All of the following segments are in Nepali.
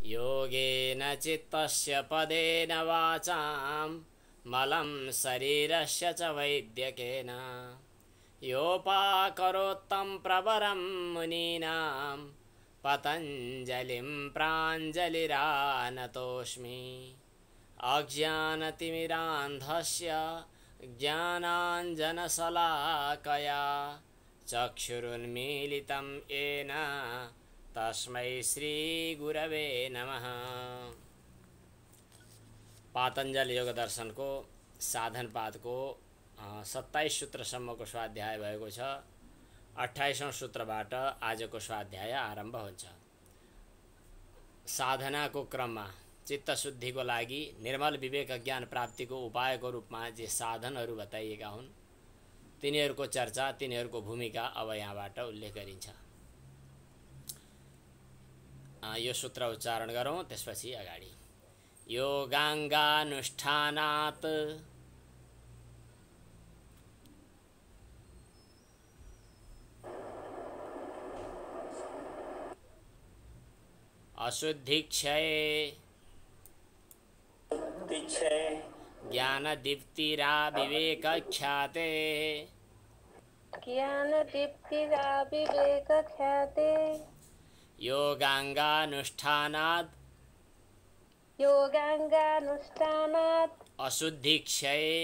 योगेन चित्तस्य पदेन वाचां मलं शरीरस्य च वैद्यकेन योपाकरोत्तं प्रवरं मुनीनां पतञ्जलिं प्राञ्जलिरानतोऽस्मि। अज्ञानतिमिरान्धस्य ज्ञानाञ्जनशलाकया चक्षुरुन्मीलितं येन तस्मै श्रीगुरवे नमः। पातंजल योग दर्शन को साधन पाद को 27 सूत्रसम्मको स्वाध्याय भएको छ। 28औं सूत्रबाट आजको स्वाध्याय आरम्भ हुन्छ। साधनाको क्रममा चित्तशुद्धिको लागि निर्मल विवेक ज्ञान प्राप्तिको उपायको रूपमा जे साधनहरू बताइएका हुन् तिनीहरूको चर्चा, तिनीहरूको भूमिका अब यहाँबाट उल्लेख गरिन्छ। यो सूत्र उच्चारण गरौँ, त्यसपछि अगाडि। योगाङ्गानुष्ठानात् अशुद्धिक्षये ज्ञानदीप्तिराविवेकख्याते योगाङ्गानुष्ठानात् अशुद्धिक्षये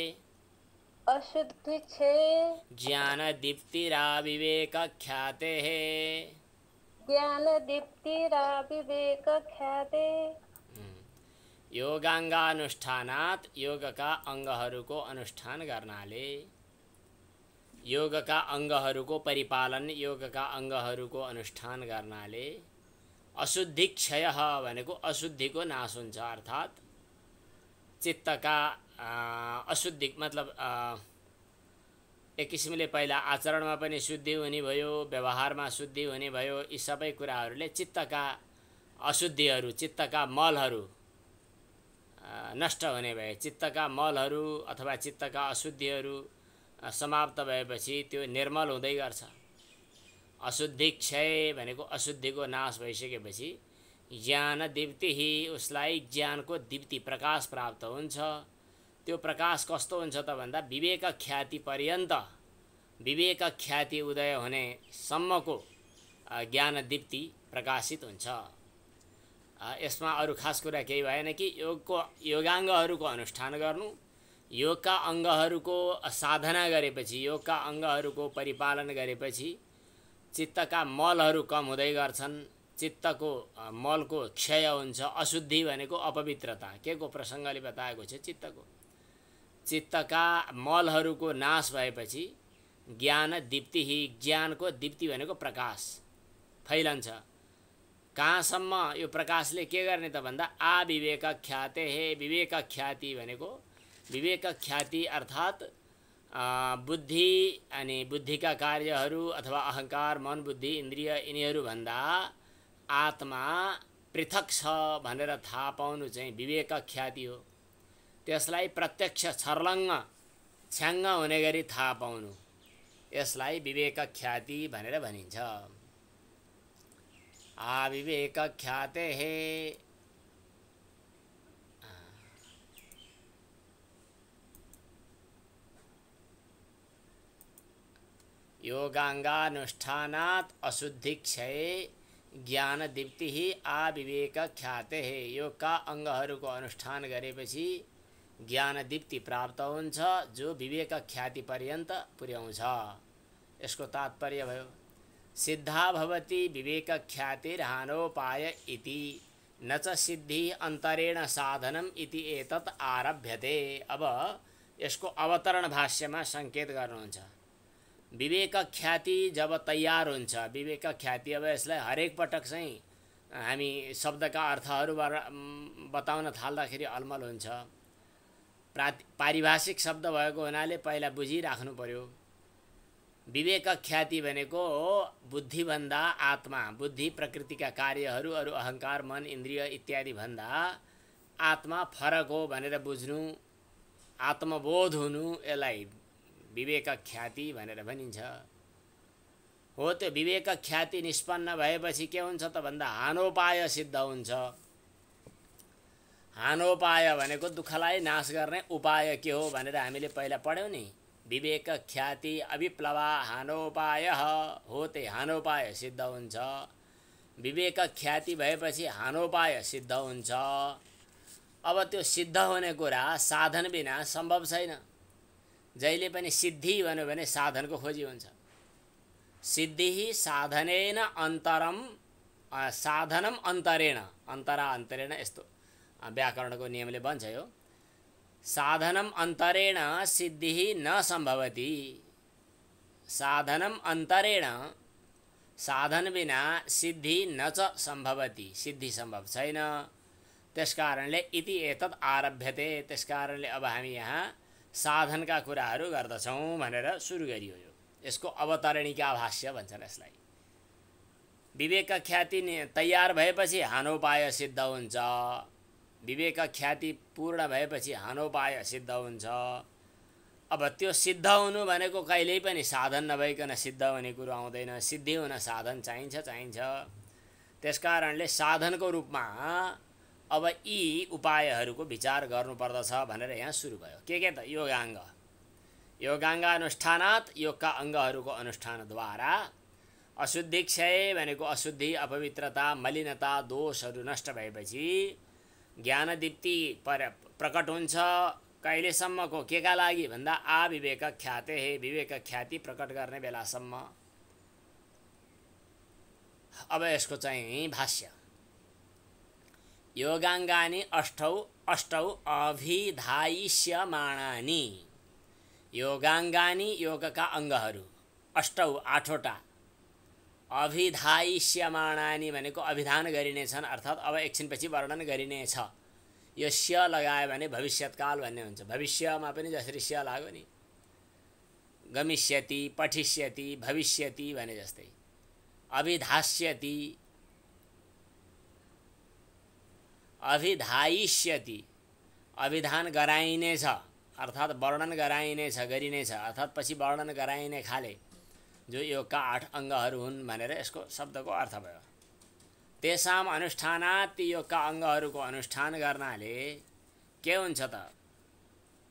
ज्ञानदीप्तिराविवेकख्याते योगाङ्गानुष्ठानात् योगका अङ्गहरूको अनुष्ठान गर्नाले, योगका अङ्गहरूको परिपालन, योगका अङ्गहरूको अनुष्ठान गर्नाले अशुद्धि क्षय भनेको अशुद्धिको नाश हुन्छ। अर्थात् चित्तका अशुद्धि मतलब एक किसिमले पहिला आचरणमा पनि शुद्धि हुने भयो, व्यवहारमा शुद्धि हुने भयो। यी सबै कुराहरूले चित्तका अशुद्धिहरू, चित्तका मलहरू नष्ट हुने भए, चित्तका मलहरू अथवा चित्तका अशुद्धिहरू समाप्त भएपछि त्यो निर्मल हुँदै गर्छ। अशुद्धि क्षय भनेको अशुद्धिको नाश भइसकेपछि ज्ञान दीप्ति, उसलाई ज्ञानको दीप्ति प्रकाश प्राप्त हुन्छ। त्यो प्रकाश कस्तो हुन्छ त भन्दा विवेक ख्याति पर्यन्त, विवेक ख्याति उदय हुने सम्मको ज्ञान दीप्ति प्रकाशित हुन्छ। यसमा अरू खास कुरा केही भएन कि योगाङ्गहरूको अनुष्ठान गर्नु, योगका अङ्गहरूको साधना गरेपछि, योगका अङ्गहरूको परिपालन गरेपछि चित्तका मलहरू कम हुँदै गर्छन्। चित्तको मलको क्षय हुन्छ। अशुद्धि भनेको अपवित्रता, के को प्रसङ्गले बताएको छ? चित्तको, चित्तका मलहरूको नाश भएपछि ज्ञान दीप्ति, ज्ञानको दीप्ति भनेको प्रकाश फैलन्छ। कहाँसम्म यो प्रकाशले के गर्ने त भन्दा आविवेक ख्याते हे, विवेक ख्याति भनेको, विवेक ख्याति अर्थात् बुद्धि अनि बुद्धिका कार्यहरू अथवा अहङ्कार, मन, बुद्धि, इन्द्रिय यिनीहरूभन्दा आत्मा पृथक छ भनेर थाहा पाउनु चाहिँ विवेक ख्याति हो। त्यसलाई प्रत्यक्ष छर्लङ्ग छ्याङ्ग हुने गरी थाहा पाउनु, यसलाई विवेक ख्याति भनेर भनिन्छ। आविवेक ख्याते हे, योगाङ्गानुष्ठानात् अशुद्धिक्षये ज्ञान दीप्ति आविवेक ख्याते हे। योगका अङ्गहरूको अनुष्ठान गरेपछि ज्ञान दीप्ति प्राप्त हुन्छ, जो विवेक ख्याति पर्यन्त पुर्याउँछ। यसको तात्पर्य भयो सिद्धा भवति विवेक ख्यातिर्हानोपाय इति न च सिद्धि अन्तरेण साधनम इति एतत् आरभ्यते। अब यसको अवतरण भाष्यमा सङ्केत गर्नुहुन्छ। विवेक ख्याति जब तयार हुन्छ, विवेक ख्याति, अब यसलाई हरेक पटक चाहिँ हामी शब्दका अर्थहरू बताउन थाल्दाखेरि अलमल हुन्छ। पारिभाषिक शब्द भएको हुनाले पहिला बुझिराख्नु पर्यो। विवेक ख्याति भनेको बुद्धिभन्दा आत्मा, बुद्धि प्रकृतिका कार्यहरू, अरू अहङ्कार, मन, इन्द्रिय इत्यादि भन्दा आत्मा फरक हो भनेर बुझ्नु, आत्मबोध हुनु, यसलाई विवेक ख्याति भनेर भनिन्छ। हो त्यो विवेक ख्याति निष्पन्न भएपछि के हुन्छ त भन्दा हानोपाय सिद्ध हुन्छ। हानोपाय भनेको दुःखलाई नाश गर्ने उपाय के हो भनेर हामीले पहिला पढ्यौँ नि। विवेक ख्याति अविप्लवा हानोपाय हो, त्यही हानोपाय सिद्ध हुन्छ। विवेक ख्याति भएपछि हानोपाय सिद्ध हुन्छ। अब त्यो सिद्ध हुने कुरा साधन बिना सम्भव छैन। जहिले पनि सिद्धि भन्यो भने साधनको खोजी हुन्छ। सिद्धि साधनेन अन्तरम साधनम अन्तरेण, अन्तरा अन्तरेण यस्तो व्याकरणको नियमले भन्छ यो। साधनम अन्तरेण सिद्धि न सम्भवति। साधनम अन्तरेण, साधन बिना सिद्धि न च सम्भवति, सिद्धि सम्भव छैन। त्यसकारणले इति एतत् आरभ्यते, त्यसकारणले अब हामी यहाँ साधनका कुराहरू गर्दछौँ भनेर सुरु गरियो। यसको अवतरणिका भाष्य भन्छन् यसलाई। विवेक ख्याति तयार भएपछि हानोपाय सिद्ध हुन्छ। विवेक ख्याति पूर्ण भएपछि हानोपाय सिद्ध हुन्छ। अब त्यो सिद्ध हुनु भनेको कहिल्यै पनि साधन नभइकन सिद्ध हुने कुरो आउँदैन। सिद्धि हुन साधन चाहिन्छ। त्यसकारणले साधनको रूपमा अब यी उपायहरूको विचार गर्नुपर्दछ भनेर यहाँ सुरु भयो। के त? योगाङ्ग। योगाङ्गानुष्ठानात्, योगका अङ्गहरूको अनुष्ठानद्वारा अशुद्धि क्षय भनेको अशुद्धि, अपवित्रता, मलिनता, दोषहरू नष्ट भएपछि ज्ञानदीप्ति प्रकट हुन्छ। कहिलेसम्मको? के का लागि भन्दा आविवेक ख्याते, विवेक ख्याति प्रकट गर्ने बेलासम्म। अब यसको चाहिँ भाष्य। योगाङ्गानि अष्टौ अभिधायिष्यमाणानि। योगाङ्गानि योगका अङ्गहरू, अष्टौ आठवटा, अभिधायिष्यमाणानि भनेको अभिधान गरिनेछन्, अर्थात् अब एकछिनपछि वर्णन गरिनेछ। यो स्य लगायो भने भविष्यत्काल भन्ने हुन्छ। भविष्यमा पनि जसरी स्य लाग्यो नि, गमिष्यति, पठिष्यति, भविष्यति भने जस्तै। अभिधास्यति, अभिधायिष्यति, अभिधान गराइनेछ अर्थात् वर्णन गराइनेछ, गरिनेछ अर्थात् पछि वर्णन गराइने खाले जो योगका 8 अङ्गहरू हुन् भनेर यसको शब्दको अर्थ भयो। तेषाम अनुष्ठानात्, ती योगका अङ्गहरूको अनुष्ठान गर्नाले के हुन्छ त?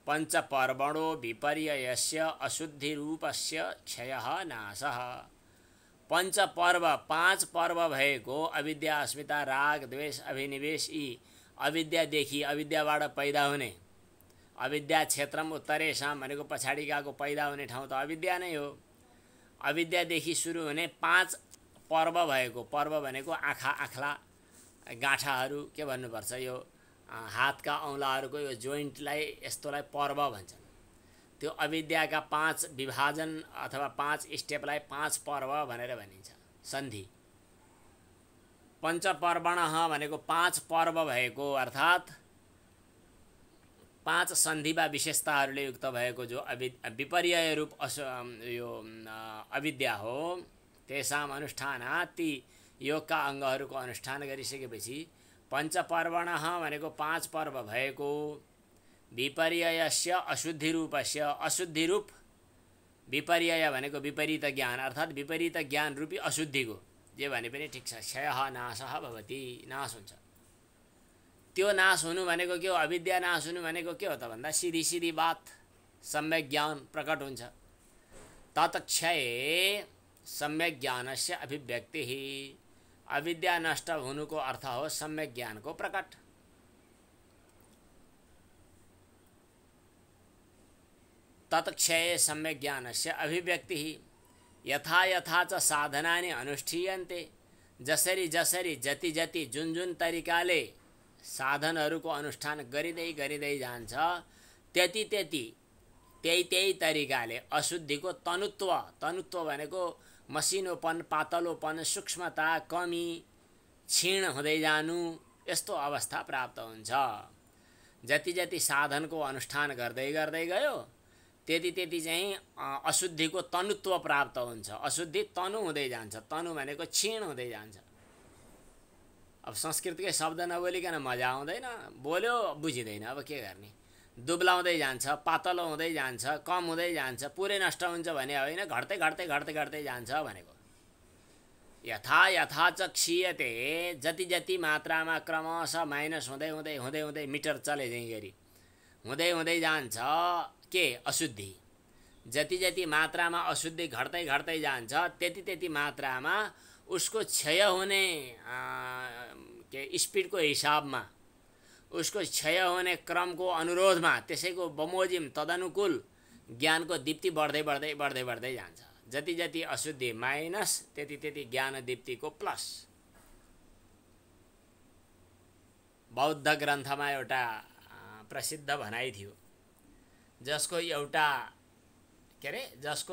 पञ्चपर्वणो विपर्ययस्य अशुद्धिरूपस्य क्षयः नाशः। पञ्चपर्व, 5 पर्व भएको अविद्या, अस्मिता, राग, द्वेष, अभिनिवेश, यी अविद्यादेखि, अविद्याबाट पैदा हुने, अविद्या क्षेत्रम उत्तरेषाम भनेको पछाडि गएको पैदा हुने ठाउँ त अविद्या नै हो। अविद्यादेखि सुरु हुने 5 पर्व भएको, पर्व भनेको आँखा, आँख्ला, गाँठाहरू, के भन्नुपर्छ, यो हातका औँलाहरूको यो जोइन्टलाई, यस्तोलाई पर्व भन्छन्। त्यो अविद्याका 5 विभाजन अथवा 5 स्टेपलाई 5 पर्व भनेर भनिन्छ, सन्धि। पञ्चपर्वणः भनेको 5 पर्व भएको, अर्थात् 5 सन्धि वा विशेषताहरूले युक्त भएको जो विपर्यय रूप यो अविद्या हो। तेषाम अनुष्ठानात्, ती योगका अङ्गहरूको अनुष्ठान गरिसकेपछि पञ्चपर्वणः भनेको 5 पर्व भएको, विपर्ययस्य अशुद्धिरूपस्य, अशुद्धिरूप, विपर्यय भनेको विपरीत ज्ञान अर्थात् विपरीत ज्ञान रूपी अशुद्धिको, जे भने पनि ठिक छ, क्षयः नाशः भवति, नाश हुन्छ। त्यो नाश हुनु भनेको के हो? अविद्या नाश हुनु भनेको के हो त भन्दा सिधी बात, सम्यक ज्ञान प्रकट हुन्छ। तत्क्षये सम्यक ज्ञानस्य अभिव्यक्तिः। अविद्या नष्ट हुनुको अर्थ हो सम्यक ज्ञानको प्रकट। तत्क्षये सम्यक ज्ञानस्य अभिव्यक्तिः। यथा यथा च साधनानि अनुष्ठीयन्ते, जसरी जसरी, जति जति, जुन जुन तरिकाले साधनहरूको अनुष्ठान गरिँदै जान्छ, त्यति त्यति, त्यही तरिकाले अशुद्धिको तनुत्व, तनुत्व भनेको मसिनोपन, पातलोपन, सूक्ष्मता, कमी, क्षीण हुँदै जानु, यस्तो अवस्था प्राप्त हुन्छ। जति जति साधनको अनुष्ठान गर्दै गयो त्यति त्यति चाहिँ अशुद्धिको तनुत्व प्राप्त हुन्छ। अशुद्धि तनु हुँदै जान्छ, तनु भनेको क्षीण हुँदै जान्छ। अब संस्कृतकै शब्द नबोलिकन मजा आउँदैन, बोल्यो बुझिँदैन, अब के गर्ने। दुब्लाउँदै जान्छ, पातलो हुँदै जान्छ, कम हुँदै जान्छ, पुरै नष्ट हुन्छ भने होइन, घट्दै जान्छ भनेको। यथा यथा च क्षीयते, जति जति मात्रामा क्रमशः माइनस हुँदै हुँदै हुँदै हुँदै मिटर चले चाहिँ गरी हुँदै हुँदै जान्छ के अशुद्धि। जति जति मात्रामा अशुद्धि घट्दै घट्दै जान्छ त्यति त्यति मात्रामा उसको क्षय हुने के स्पिडको हिसाबमा, उसको क्षय हुने क्रमको अनुरोधमा, त्यसैको बमोजिम तदनुकूल ज्ञानको दीप्ति बढ्दै बढ्दै बढ्दै बढ्दै जान्छ। जति जति अशुद्धि माइनस त्यति त्यति ज्ञान दीप्तिको प्लस। बौद्ध ग्रन्थमा एउटा प्रसिद्ध भनाइ थियो, जसको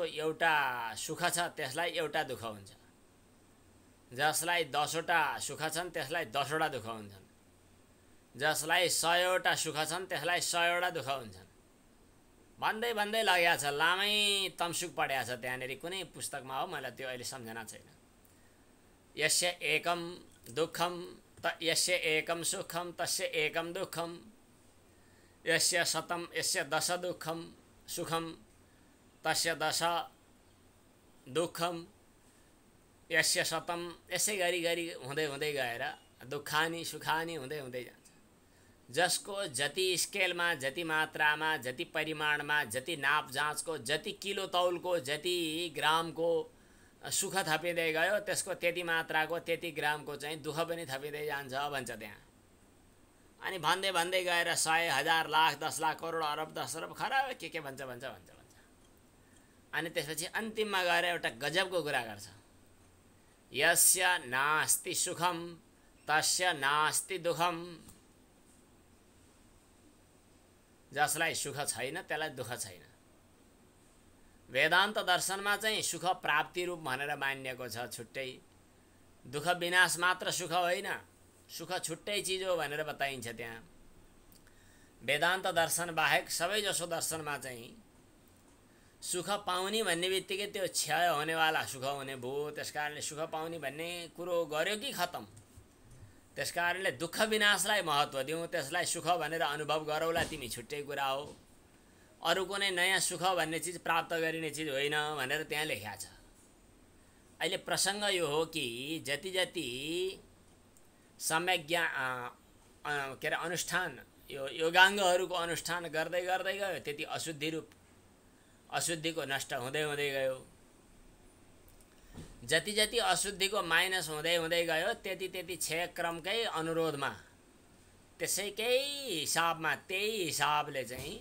एउटा सुख छ त्यसलाई एउटा दुःख हुन्छ, जसलाई 10वटा सुख छन् त्यसलाई 10वटा दुःख हुन्छन्, जसलाई 100वटा सुख छन् त्यसलाई 100वटा दुःख हुन्छन् भन्दै भन्दै लागेको छ। लामै तमसुक पढेको छ त्यहाँनिर कुनै पुस्तकमा हो, मलाई त्यो अहिले सम्झना छैन। यस्य एकम दुःखम यस्य एकम सुखम तस्य एकम दुःखम, यस्य शतम यस्य 10 दुःखम सुखम तस्य 10 दुःखम, यस्य शतम, यसै गरी गरी हुँदै हुँदै गएर दुःखानी सुखानी हुँदै हुँदै जान्छ। जसको जति स्केलमा, जति मात्रामा, जति परिमाणमा, जति नाप जाँचको, जति किलो तौलको, जति ग्रामको सुख थपिँदै गयो त्यसको त्यति मात्राको त्यति ग्रामको चाहिँ दुःख पनि थपिँदै जान्छ भन्छ त्यहाँ। अनि भन्दै भन्दै गएर 100, 1000, लाख, 10 लाख, करोड, अरब, 10 अरब खराब के भन्छ भन्छ भन्छ भन्छ। अनि त्यसपछि अन्तिममा गएर एउटा गजबको कुरा गर्छ, यस्य नास्ति सुखम तस्य नास्ति दुःखम। जसलाई सुख छैन त्यसलाई दुःख छैन। वेदान्त दर्शनमा चाहिँ सुख प्राप्ति रूप भनेर मानिएको छ छुट्टै, दुःख विनाश मात्र सुख होइन, सुख छुट्टै चिज हो भनेर बताइन्छ त्यहाँ। वेदान्त दर्शन बाहेक सबैजसो दर्शनमा चाहिँ सुख पाउने भन्ने बित्तिकै त्यो क्षय हुनेवाला सुख हुने भयो। त्यस कारणले सुख पाउने भन्ने कुरो गर्यो कि खतम। त्यस कारणले दुःख विनाशलाई महत्त्व दिउँ, त्यसलाई सुख भनेर अनुभव गरौँला तिमी छुट्टै कुरा हो। अरू कुनै नयाँ सुख भन्ने चिज प्राप्त गरिने चिज होइन भनेर त्यहाँ लेखिएको छ। अहिले प्रसङ्ग यो हो कि जति जति सम्यक के अरे अनुष्ठान, यो योगाङ्गहरूको अनुष्ठान गर्दै गर्दै गयो त्यति अशुद्धिको नष्ट हुँदै हुँदै गयो। जति जति अशुद्धिको माइनस हुँदै हुँदै गयो त्यति त्यति क्षय क्रमकै अनुरोधमा, त्यसैकै हिसाबमा, त्यही हिसाबले चाहिँ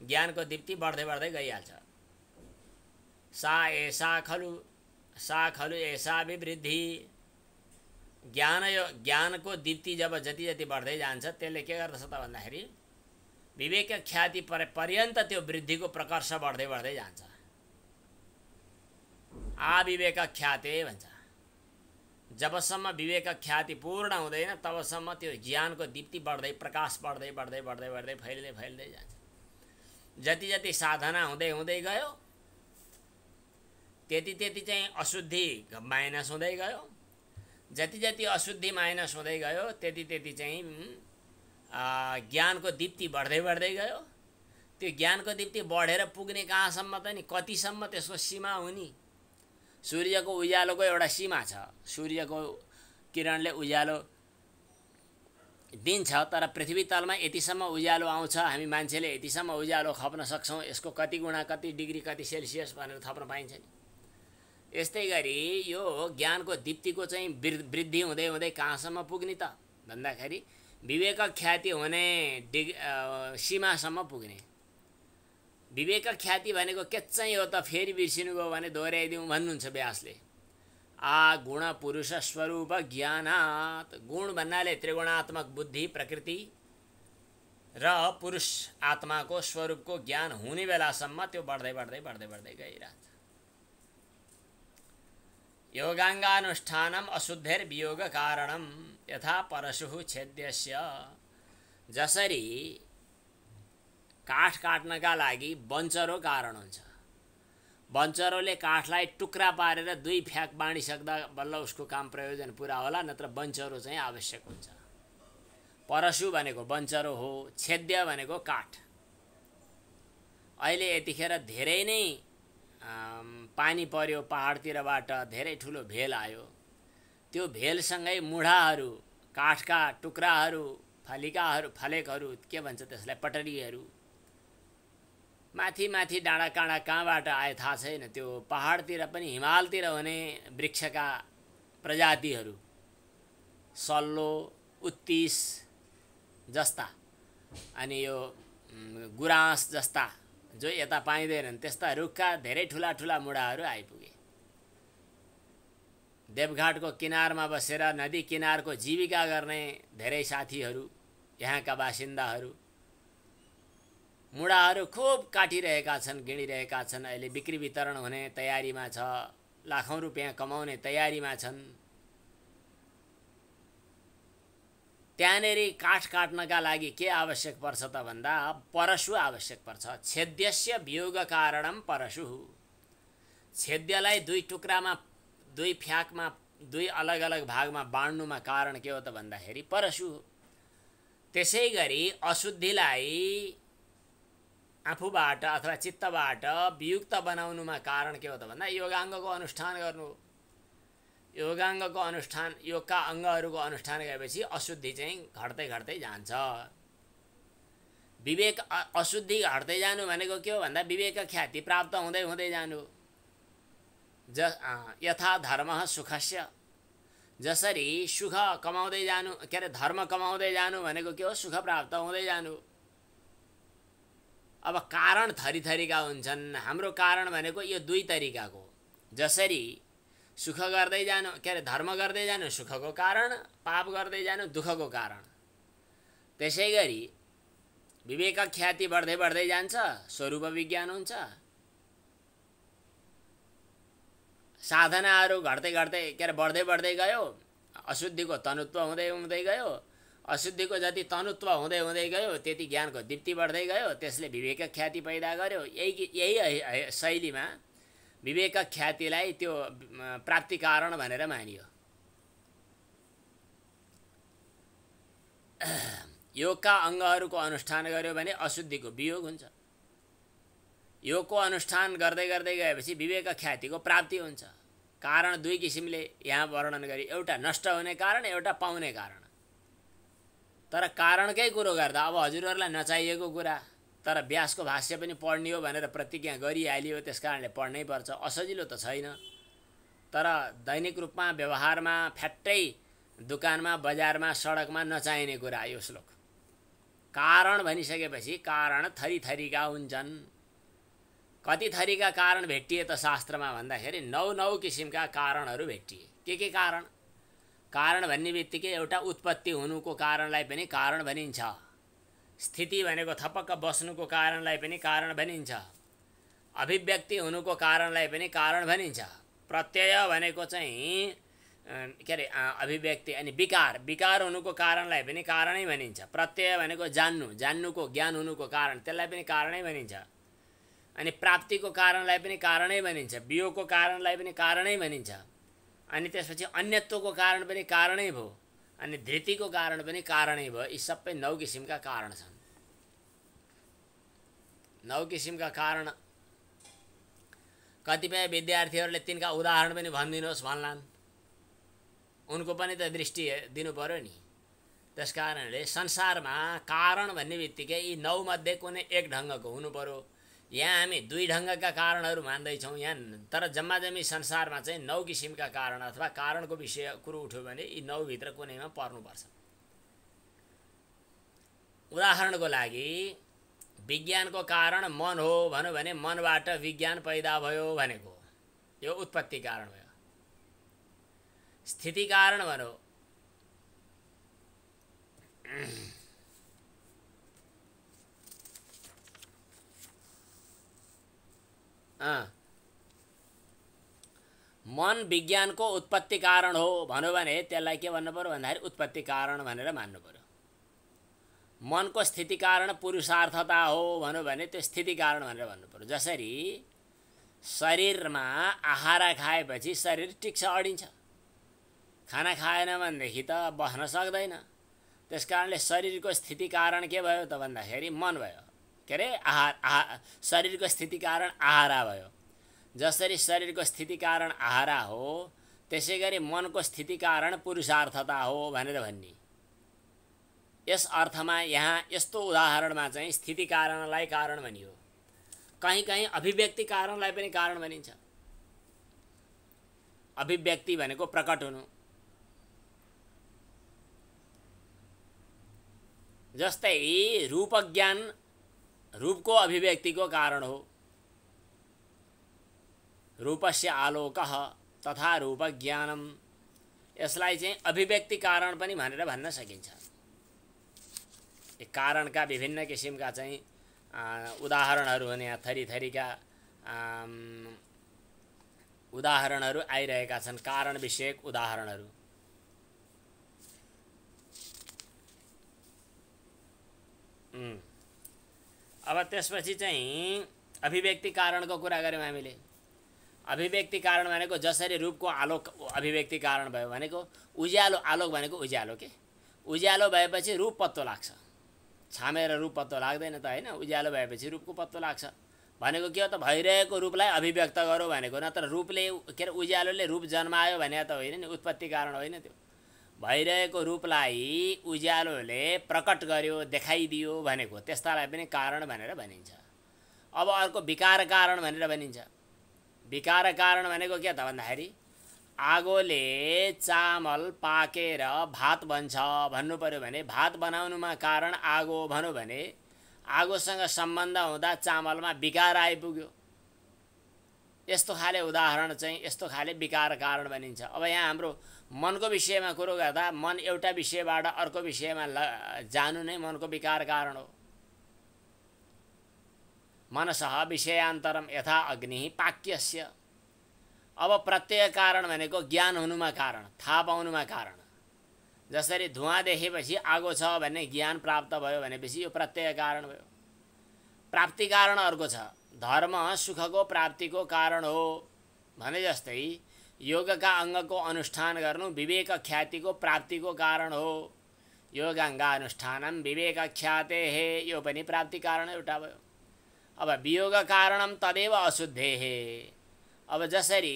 ज्ञानको दीप्ति बढ्दै बढ्दै गइहाल्छ। सा खलु ऐसा अभिवृद्धि। ज्ञानको दीप्ति जब जति जति बढ्दै जान्छ त्यसले के गर्दछ त भन्दाखेरि विवेक ख्याति पर्यन्त त्यो वृद्धिको प्रकर्ष बढ्दै बढ्दै जान्छ। आविवेक ख्याति भन्छ। जबसम्म विवेक ख्याति पूर्ण हुँदैन तबसम्म त्यो ज्ञानको दीप्ति बढ्दै, प्रकाश बढ्दै बढ्दै बढ्दै बढ्दै फैलिँदै फैलिँदै जान्छ। जति जति साधना हुँदै हुँदै गयो त्यति त्यति चाहिँ अशुद्धि माइनस हुँदै गयो। जति जति अशुद्धि माइनस हुँदै गयो त्यति त्यति चाहिँ ज्ञानको दीप्ति बढ्दै बढ्दै गयो। त्यो ज्ञानको दीप्ति बढेर पुग्ने कहाँसम्म त नि, कतिसम्म त्यसको सीमा हुने। सूर्यको उज्यालोको एउटा सीमा छ। सूर्यको किरणले उज्यालो दिन्छ, तर पृथ्वी तलमा यतिसम्म उज्यालो आउँछ, हामी मान्छेले यतिसम्म उज्यालो खप्न सक्छौँ, यसको कति गुणा, कति डिग्री, कति सेल्सियस भनेर थप्न पाइन्छ नि। यस्तै गरी यो ज्ञानको दीप्तिको चाहिँ वृद्धि हुँदै हुँदै कहाँसम्म पुग्ने त भन्दाखेरि विवेक ख्याति हुने सीमासम्म पुग्ने। विवेक ख्याति भनेको के चाहिँ हो त फेरि बिर्सिनुभयो भने दोहोऱ्याइदिउँ भन्नुहुन्छ व्यासले। गुण पुरुष स्वरूप ज्ञानात्। गुण भन्नाले त्रिगुणात्मक बुद्धि प्रकृति र पुरुष आत्माको स्वरूपको ज्ञान हुने बेलासम्म त्यो बढ्दै बढ्दै बढ्दै बढ्दै गइरहन्छ। योगाङ्गानुष्ठानम अशुद्धिर्वियोग कारणम यथा परशुः छेद्यस्य। जसरी काठ काट्नका लागि बन्चरो कारण हुन्छ। बन्चरोले काठलाई टुक्रा पारेर 2 फ्याक बाँडिसक्दा बल्ल उसको काम प्रयोजन पुरा होला, नत्र बन्चरो चाहिँ आवश्यक हुन्छ। परशु भनेको बन्चरो हो, छेद्य भनेको काठ। अहिले यतिखेर धेरै नै पानी पर्यो, पहाडतिरबाट धेरै ठुलो भेल आयो। त्यो भेलसँगै मुढाहरू, काठका टुक्राहरू, फलेकहरू के भन्छ त्यसलाई, पटरीहरू माथि माथि डाँडा काँडा कहाँबाट आए थाहा छैन। त्यो पहाडतिर पनि हिमालतिर हुने वृक्षका प्रजातिहरू, सल्लो, उत्तिस जस्ता अनि यो गुराँस जस्ता जो यता पाइँदैनन् त्यस्ता रुखका धेरै ठुला ठुला मुढाहरू आइपुगे। देवघाटको किनारमा बसेर नदी किनारको जीविका गर्ने धेरै साथीहरू, यहाँका बासिन्दाहरू मुढाहरू खुब काटिरहेका छन्, गिँडिरहेका छन्। अहिले बिक्री वितरण हुने तयारीमा छ, लाखौं रुपियाँ कमाउने तयारीमा छन्। त्यहाँनेरि काठ काट्नका लागि के आवश्यक पर्छ त भन्दा परशु आवश्यक पर्छ। छेद्यस्य वियोग कारणम परशु। छेद्यलाई दुई टुक्रामा, दुई फ्याकमा, दुई अलग अलग भागमा बाँड्नुमा कारण के हो त भन्दाखेरि परशु हो। त्यसै गरी अशुद्धिलाई आफूबाट अथवा चित्तबाट वियुक्त बनाउनुमा कारण के हो त भन्दा योगाङ्गको अनुष्ठान गर्नु हो। योगाङ्गको अनुष्ठान, योगका अङ्गहरूको अनुष्ठान गरेपछि अशुद्धि चाहिँ घट्दै घट्दै जान्छ। विवेक, अशुद्धि घट्दै जानु भनेको के हो भन्दा विवेक ख्याति प्राप्त हुँदै हुँदै जानु। यथा धर्म सुखस्य, जसरी सुख कमाउँदै जानु, के अरे धर्म कमाउँदै जानु भनेको के हो, सुख प्राप्त हुँदै जानु। अब कारण थरी थरीका हुन्छन्। हाम्रो कारण भनेको यो दुई तरिकाको, जसरी सुख गर्दै जानु, के अरे धर्म गर्दै जानु सुखको कारण, पाप गर्दै जानु दुःखको कारण। त्यसै गरी विवेक ख्याति बढ्दै बढ्दै जान्छ, स्वरूप विज्ञान हुन्छ। साधनाहरू घट्दै घट्दै, के अरे बढ्दै बढ्दै गयो, अशुद्धिको तनुत्व हुँदै हुँदै गयो। अशुद्धिको जति तनुत्व हुँदै हुँदै गयो त्यति ज्ञानको दीप्ति बढ्दै गयो। त्यसले विवेक ख्याति पैदा गर्यो। यही शैलीमा विवेक ख्यातिलाई त्यो प्राप्ति कारण भनेर मानियो। योगका अङ्गहरूको अनुष्ठान गर्यो भने अशुद्धिको वियोग हुन्छ। योगको अनुष्ठान गर्दै गर्दै गएपछि विवेक ख्यातिको प्राप्ति हुन्छ। कारण दुई किसिमले यहाँ वर्णन गरी, एउटा नष्ट हुने कारण, एउटा पाउने कारण। तर कारणकै कुरो गर्दा अब हजुरहरूलाई नचाहिएको कुरा, तर व्यासको भाष्य पनि पढ्ने हो भनेर प्रतिज्ञा गरिहालियो, त्यस कारणले पढ्नै पर्छ। असजिलो त छैन, तर दैनिक रूपमा व्यवहारमा फ्याट्टै दुकानमा, बजारमा, सडकमा नचाहिने कुरा यो श्लोक। कारण भनिसकेपछि कारण थरी थरीका हुन्छन्। कति थरीका कारण भेटिए त शास्त्रमा भन्दाखेरि 9 किसिमका कारणहरू भेटिए। के कारण? कारण भन्ने बित्तिकै एउटा उत्पत्ति हुनुको कारणलाई पनि कारण भनिन्छ। स्थिति भनेको थपक्क बस्नुको कारणलाई पनि कारण भनिन्छ। अभिव्यक्ति हुनुको कारणलाई पनि कारण भनिन्छ। प्रत्यय भनेको चाहिँ के अरे अभिव्यक्ति, अनि विकार हुनुको कारणलाई पनि कारणै भनिन्छ। प्रत्यय भनेको जान्नुको, ज्ञान हुनुको कारण, त्यसलाई पनि कारणै भनिन्छ। अनि प्राप्तिको कारणलाई पनि कारणै भनिन्छ। वियोगको कारणलाई पनि कारणै भनिन्छ। अनि त्यसपछि अन्यत्वको कारण पनि कारणै भयो। अनि धृतिको कारण पनि कारणै भयो। यी सबै 9 किसिमका कारण छन्। 9 किसिमका कारण कतिपय विद्यार्थीहरूले तिनका उदाहरण पनि भनिदिनुहोस् भन्लान्। उनको पनि त दृष्टि दिनु पर्यो नि। त्यस कारणले संसारमा कारण भन्ने बित्तिकै यी 9 मध्ये कुनै एक ढङ्गको हुनु पर्यो। यहाँ हामी 2 ढङ्गका कारणहरू मान्दैछौँ यहाँ, तर जम्मा जम्मी संसारमा चाहिँ 9 किसिमका कारण अथवा कारणको विषय कुरो उठ्यो भने यी 9 भित्र कुनैमा पर्नुपर्छ। उदाहरणको लागि विज्ञानको कारण मन हो भन्यो भने मनबाट विज्ञान पैदा भयो भनेको यो उत्पत्ति कारण भयो। स्थिति कारण भन्यो मन विज्ञानको उत्पत्ति कारण हो भन्यो भने त्यसलाई के भन्नु पर्यो भन्दाखेरि उत्पत्ति कारण भनेर मान्नु पर्यो। मनको स्थिति कारण पुरुषार्थता हो भन्यो भने त्यो स्थिति कारण भनेर भन्नु पर्यो। जसरी शरीरमा आहार खाएपछि शरीर टिक्छ, अडिन्छ। खाना खाएन भनेदेखि त बस्न सक्दैन। त्यस कारणले शरीरको स्थिति कारण के भयो त भन्दाखेरि मन भयो। के अरे शरीरको स्थिति कारण आहारा भयो। जसरी शरीरको स्थिति कारण आहारा हो त्यसैगरी मनको स्थिति कारण पुरुषार्थता हो भनेर भन्ने। यस अर्थमा यहाँ यस्तो उदाहरणमा चाहिँ स्थिति कारणलाई कारण भनियो। कहीँ कहीँ अभिव्यक्ति कारणलाई पनि कारण भनिन्छ। अभिव्यक्ति भनेको प्रकट हुनु। जस्तै रूप ज्ञान रूपको अभिव्यक्तिको कारण हो। रूपस्य आलोकः तथा रूप ज्ञानम, यसलाई चाहिँ अभिव्यक्ति कारण पनि भनेर भन्न सकिन्छ। कारणका विभिन्न किसिमका चाहिँ उदाहरणहरू हुन्। यहाँ थरी थरीका उदाहरणहरू आइरहेका छन्, कारण विषयक उदाहरणहरू। अब त्यसपछि चाहिँ अभिव्यक्ति कारणको कुरा गऱ्यौँ हामीले। अभिव्यक्ति कारण भनेको जसरी रूपको आलोक अभिव्यक्ति कारण भयो भनेको उज्यालो, आलोक भनेको उज्यालो के, उज्यालो भएपछि रूप पत्तो लाग्छ। छामेर रूप पत्तो लाग्दैन त हैन, उज्यालो भएपछि रूपको पत्तो लाग्छ भनेको के हो त, भइरहेको रूपलाई अभिव्यक्त गरौँ भनेको। नत्र रूपले के अरे उज्यालोले रूप जन्मायो भने त होइन नि, उत्पत्ति कारण होइन त्यो। भइरहेको रूपलाई उज्यालोले प्रकट गर्यो, देखाइदियो भनेको, त्यस्तालाई पनि कारण भनेर भनिन्छ। अब अर्को विकार कारण भनेर भनिन्छ। विकार कारण भनेको के त भन्दाखेरि आगोले चामल पाकेर भात बन्छ भन्नु पर्यो भने भात बनाउनुमा कारण आगो भनौँ भने आगोसँग सम्बन्ध हुँदा चामलमा विकार आइपुग्यो। यस्तो खाले उदाहरण चाहिँ यस्तो खाले विकार कारण भनिन्छ। अब यहाँ हाम्रो मनको विषयमा कुरो गर्दा मन एउटा विषयबाट अर्को विषयमा जानु नै मनको विकार कारण हो। मनसः विषयान्तरम यथा अग्नि पाक्यस्य। अब प्रत्यय कारण भनेको ज्ञान हुनुमा कारण, थाहा पाउनुमा कारण। जसरी धुवाँ देखेपछि आगो छ भन्ने ज्ञान प्राप्त भयो भनेपछि यो प्रत्यय कारण भयो। प्राप्ति कारण अर्को छ, धर्म सुखको प्राप्तिको कारण हो भने जस्तै योगका अङ्गको अनुष्ठान गर्नु विवेक ख्यातिको प्राप्तिको कारण हो। योगाङ्गानुष्ठानम विवेक ख्यातेः, यो पनि प्राप्ति कारण एउटा भयो। अब वियोग कारणम तदेव अशुद्धेः। अब जसरी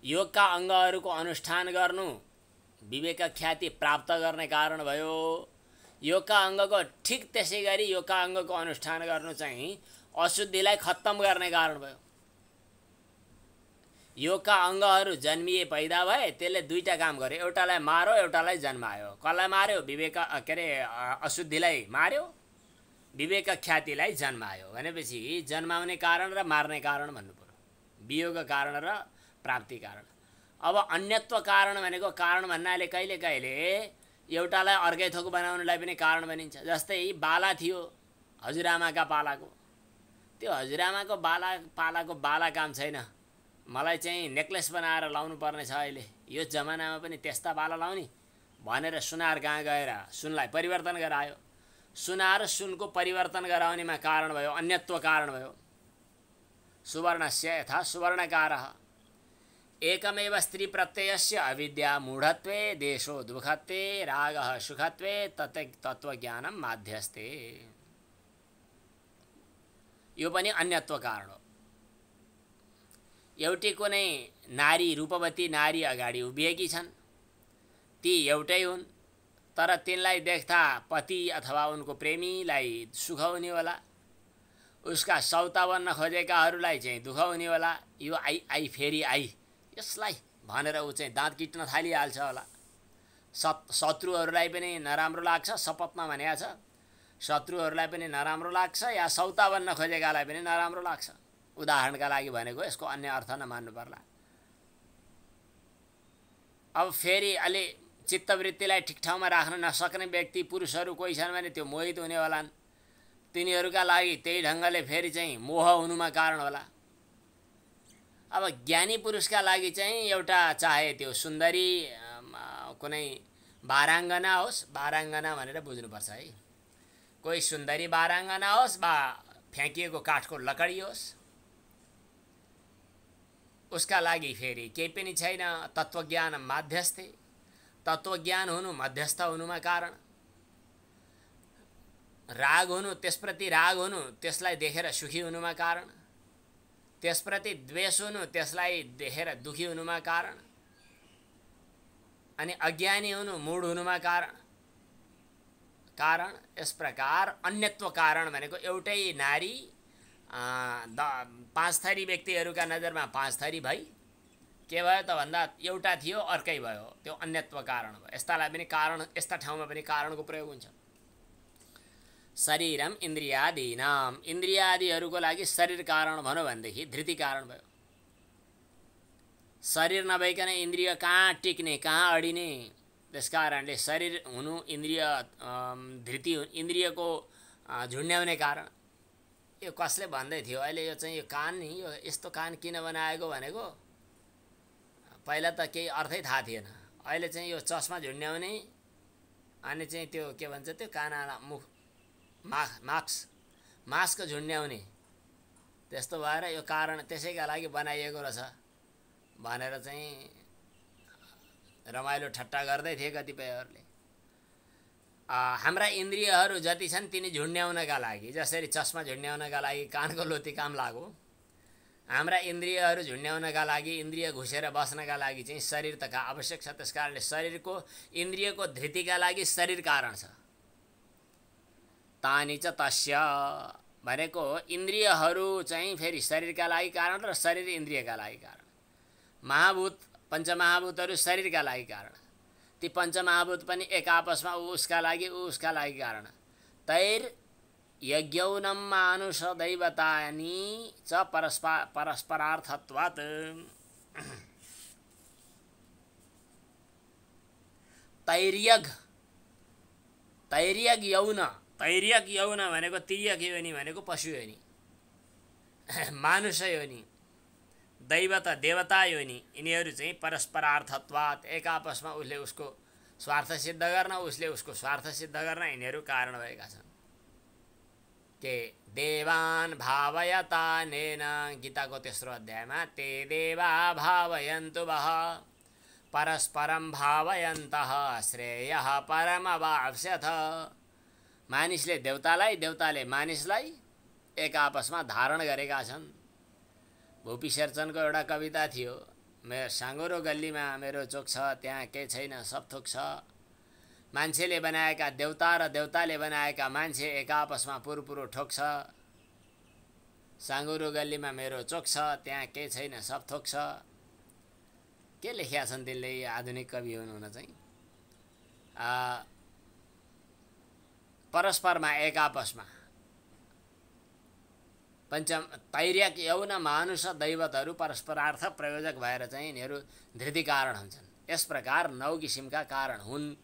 योगका अङ्गहरूको अनुष्ठान गर्नु विवेक ख्याति प्राप्त गर्ने कारण भयो। योगका अङ्गको ठिक त्यसै गरी योगका अङ्गको अनुष्ठान गर्नु चाहिँ अशुद्धिलाई खत्तम गर्ने कारण भयो। योगका अङ्गहरू जन्मिए पैदा भए, त्यसले दुईटा काम गर्यो, एउटालाई मार्यो एउटालाई जन्मायो। कसलाई मार्यो? विवेक के अरे अशुद्धिलाई मार्यो, विवेक ख्यातिलाई जन्मायो भनेपछि जन्माउने कारण र मार्ने कारण भन्नु पर्यो, वियोग कारण र प्राप्ति कारण। अब अन्यत्व कारण भनेको कारण भन्नाले कहिले कहिले एउटालाई अर्कै थोक बनाउनलाई पनि कारण भनिन्छ। जस्तै बाला थियो हजुरआमाका पालाको, त्यो हजुरआमाको पालाको बाला काम छैन, मलाई चाहिँ नेक्लेस बनाएर लाउनु पर्ने छ अहिले, यो जमानामा पनि त्यस्ता बाला लाउने भनेर सुनार कहाँ गएर सुनलाई परिवर्तन गरायो। सुनार सुनको परिवर्तन गराउनेमा कारण भयो, अन्यत्व कारण भयो। सुवर्णस्य यथा सुवर्णकारः एकमेव स्त्री प्रत्ययस्य अविद्या मूढत्वे देशो दुःखत्वे रागः सुखत्वे तत्त्वज्ञानं माध्यस्ते। यो पनि अन्यत्व कारण हो। एउटी कुनै नारी, रूपवती नारी अगाडि उभिएकी छन्, ती एउटै हुन्, तर तिनलाई देख्दा पति अथवा उनको प्रेमीलाई सुख हुने होला, उसका सौता बन्न खोजेकाहरूलाई चाहिँ दुःख हुने होला। यो आई फेरि आई यसलाई भनेर ऊ चाहिँ दाँत किट्न थालिहाल्छ होला। शत्रुहरूलाई पनि नराम्रो लाग्छ, शपथमा भनेको छ, शत्रुहरूलाई पनि नराम्रो लाग्छ या सौता बन्न खोजेकालाई पनि नराम्रो लाग्छ। उदाहरणका लागि भनेको, यसको अन्य अर्थ नमान्नु पर्ला। अब फेरि अलि चित्तवृत्तिलाई ठिक ठाउँमा राख्न नसक्ने व्यक्ति पुरुषहरू कोही छन् भने त्यो मोहित हुने होलान्, तिनीहरूका लागि त्यही ढङ्गले फेरि चाहिँ मोह हुनुमा कारण होला। अब ज्ञानी पुरुषका लागि चाहिँ एउटा चाहे त्यो सुन्दरी कुनै बाराङ्गना होस्, बाराङ्गना भनेर बुझ्नुपर्छ है, कोही सुन्दरी बाराङ्गना होस् वा फ्याँकिएको काठको लकडी होस्, उसका लागि फेरि केही पनि छैन। तत्त्वज्ञान माध्यस्थे, तत्त्वज्ञान हुनु मध्यस्थ हुनुमा कारण। राग हुनु, त्यसप्रति राग हुनु, त्यसलाई देखेर सुखी हुनुमा कारण। त्यसप्रति द्वेष हुनु, त्यसलाई देखेर दुखी हुनुमा कारण, अनि अज्ञानी हुनु, मूढ हुनुमा कारण। यस प्रकार अन्यत्व कारण भनेको एउटै नारी पाँच थरी व्यक्तिहरूका नजरमा पाँच थरी भई के भयो त भन्दा एउटा थियो अर्कै भयो, त्यो अन्यत्व कारण भयो। यस्तालाई पनि कारण, यस्ता ठाउँमा पनि कारणको प्रयोग हुन्छ। शरीरम इन्द्रियादीनाम, इन्द्रियादिहरूको लागि शरीर कारण भनौँ भनेदेखि धृति कारण भयो। शरीर नभइकन इन्द्रिय कहाँ टिक्ने, कहाँ अडिने? त्यस कारणले शरीर हुनु इन्द्रिय धृति, इन्द्रियको झुन्ड्याउने कारण। यो कसले भन्दै थियो अहिले, यो चाहिँ यो कान नि, यो यस्तो कान किन बनाएको भनेको पहिला त केही अर्थै थाहा थिएन। अहिले चाहिँ यो चस्मा झुन्ड्याउने अनि चाहिँ त्यो के भन्छ त्यो काना मुख मास्क झुन्ड्याउने, त्यस्तो भएर यो कारण त्यसैका लागि बनाइएको रहेछ भनेर चाहिँ रमाइलो ठट्टा गर्दै थिए कतिपयहरूले। हाम्रा इन्द्रियहरू जति छन् तिनी झुन्ड्याउनका लागि, जसरी चस्मा झुन्ड्याउनका लागि कानको लोती काम लाग्यो, हाम्रा इन्द्रियहरू झुन्ड्याउनका लागि, इन्द्रिय घुसेर बस्नका लागि चाहिँ शरीर त आवश्यक छ। त्यस कारणले शरीरको, इन्द्रियको धृतिका लागि शरीर कारण छ। तानि च तस्य भनेको इन्द्रियहरू चाहिँ फेरि शरीरका लागि कारण र शरीर इन्द्रियका लागि कारण। महाभूत, पञ्चमहाभूतहरू शरीरका लागि कारण, ती पञ्चमहाभूत पनि एक आपसमा उसका लागि उसका लागि कारण। तैर यज्ञौनम मानुष दैवतानि च परस्परार्थत्वात्। तैर्यग यौन, तैर्यक यौन भनेको तिर्यक योनि भनेको पशु योनि, मानुष योनि, दैवता देवता योनि, यिनीहरू चाहिँ परस्परार्थत्वात्, एक आपसमा उसले उसको स्वार्थ सिद्ध गर्न, उसले उसको स्वार्थ सिद्ध गर्न यिनीहरू कारण भएका छन्। के देवान् भावयतानेन, गीताको तेस्रो अध्यायमा, ते देवा भावयन्तु वः परस्परम भावयन्तः श्रेयः परमवाप्स्यथ। मानिसले देवतालाई, देवताले मानिसलाई एक आपसमा धारण गरेका छन्। भूपी शेरचनको एउटा कविता थियो, मेरो साँगुरो गल्लीमा मेरो चोक छ, त्यहाँ केही छैन सब थोक छ। मान्छेले बनाएका देवता र देवताले बनाएका मान्छे एक आपसमा पुरपुरो ठोक्छ। साँगुरो गल्लीमा मेरो चोक छ, त्यहाँ केही छैन सब थोक छ। के लेखेका छन् त्यसले? आधुनिक कवि हुनुहुन चाहिँ परस्परमा एक आपसमा पञ्चम तैर्यक यौन मानुष दैवतहरू परस्परार्थ प्रयोजक भएर चाहिँ यिनीहरू धृति कारण हुन्छन्। यस प्रकार 9 किसिमका कारण हुन्।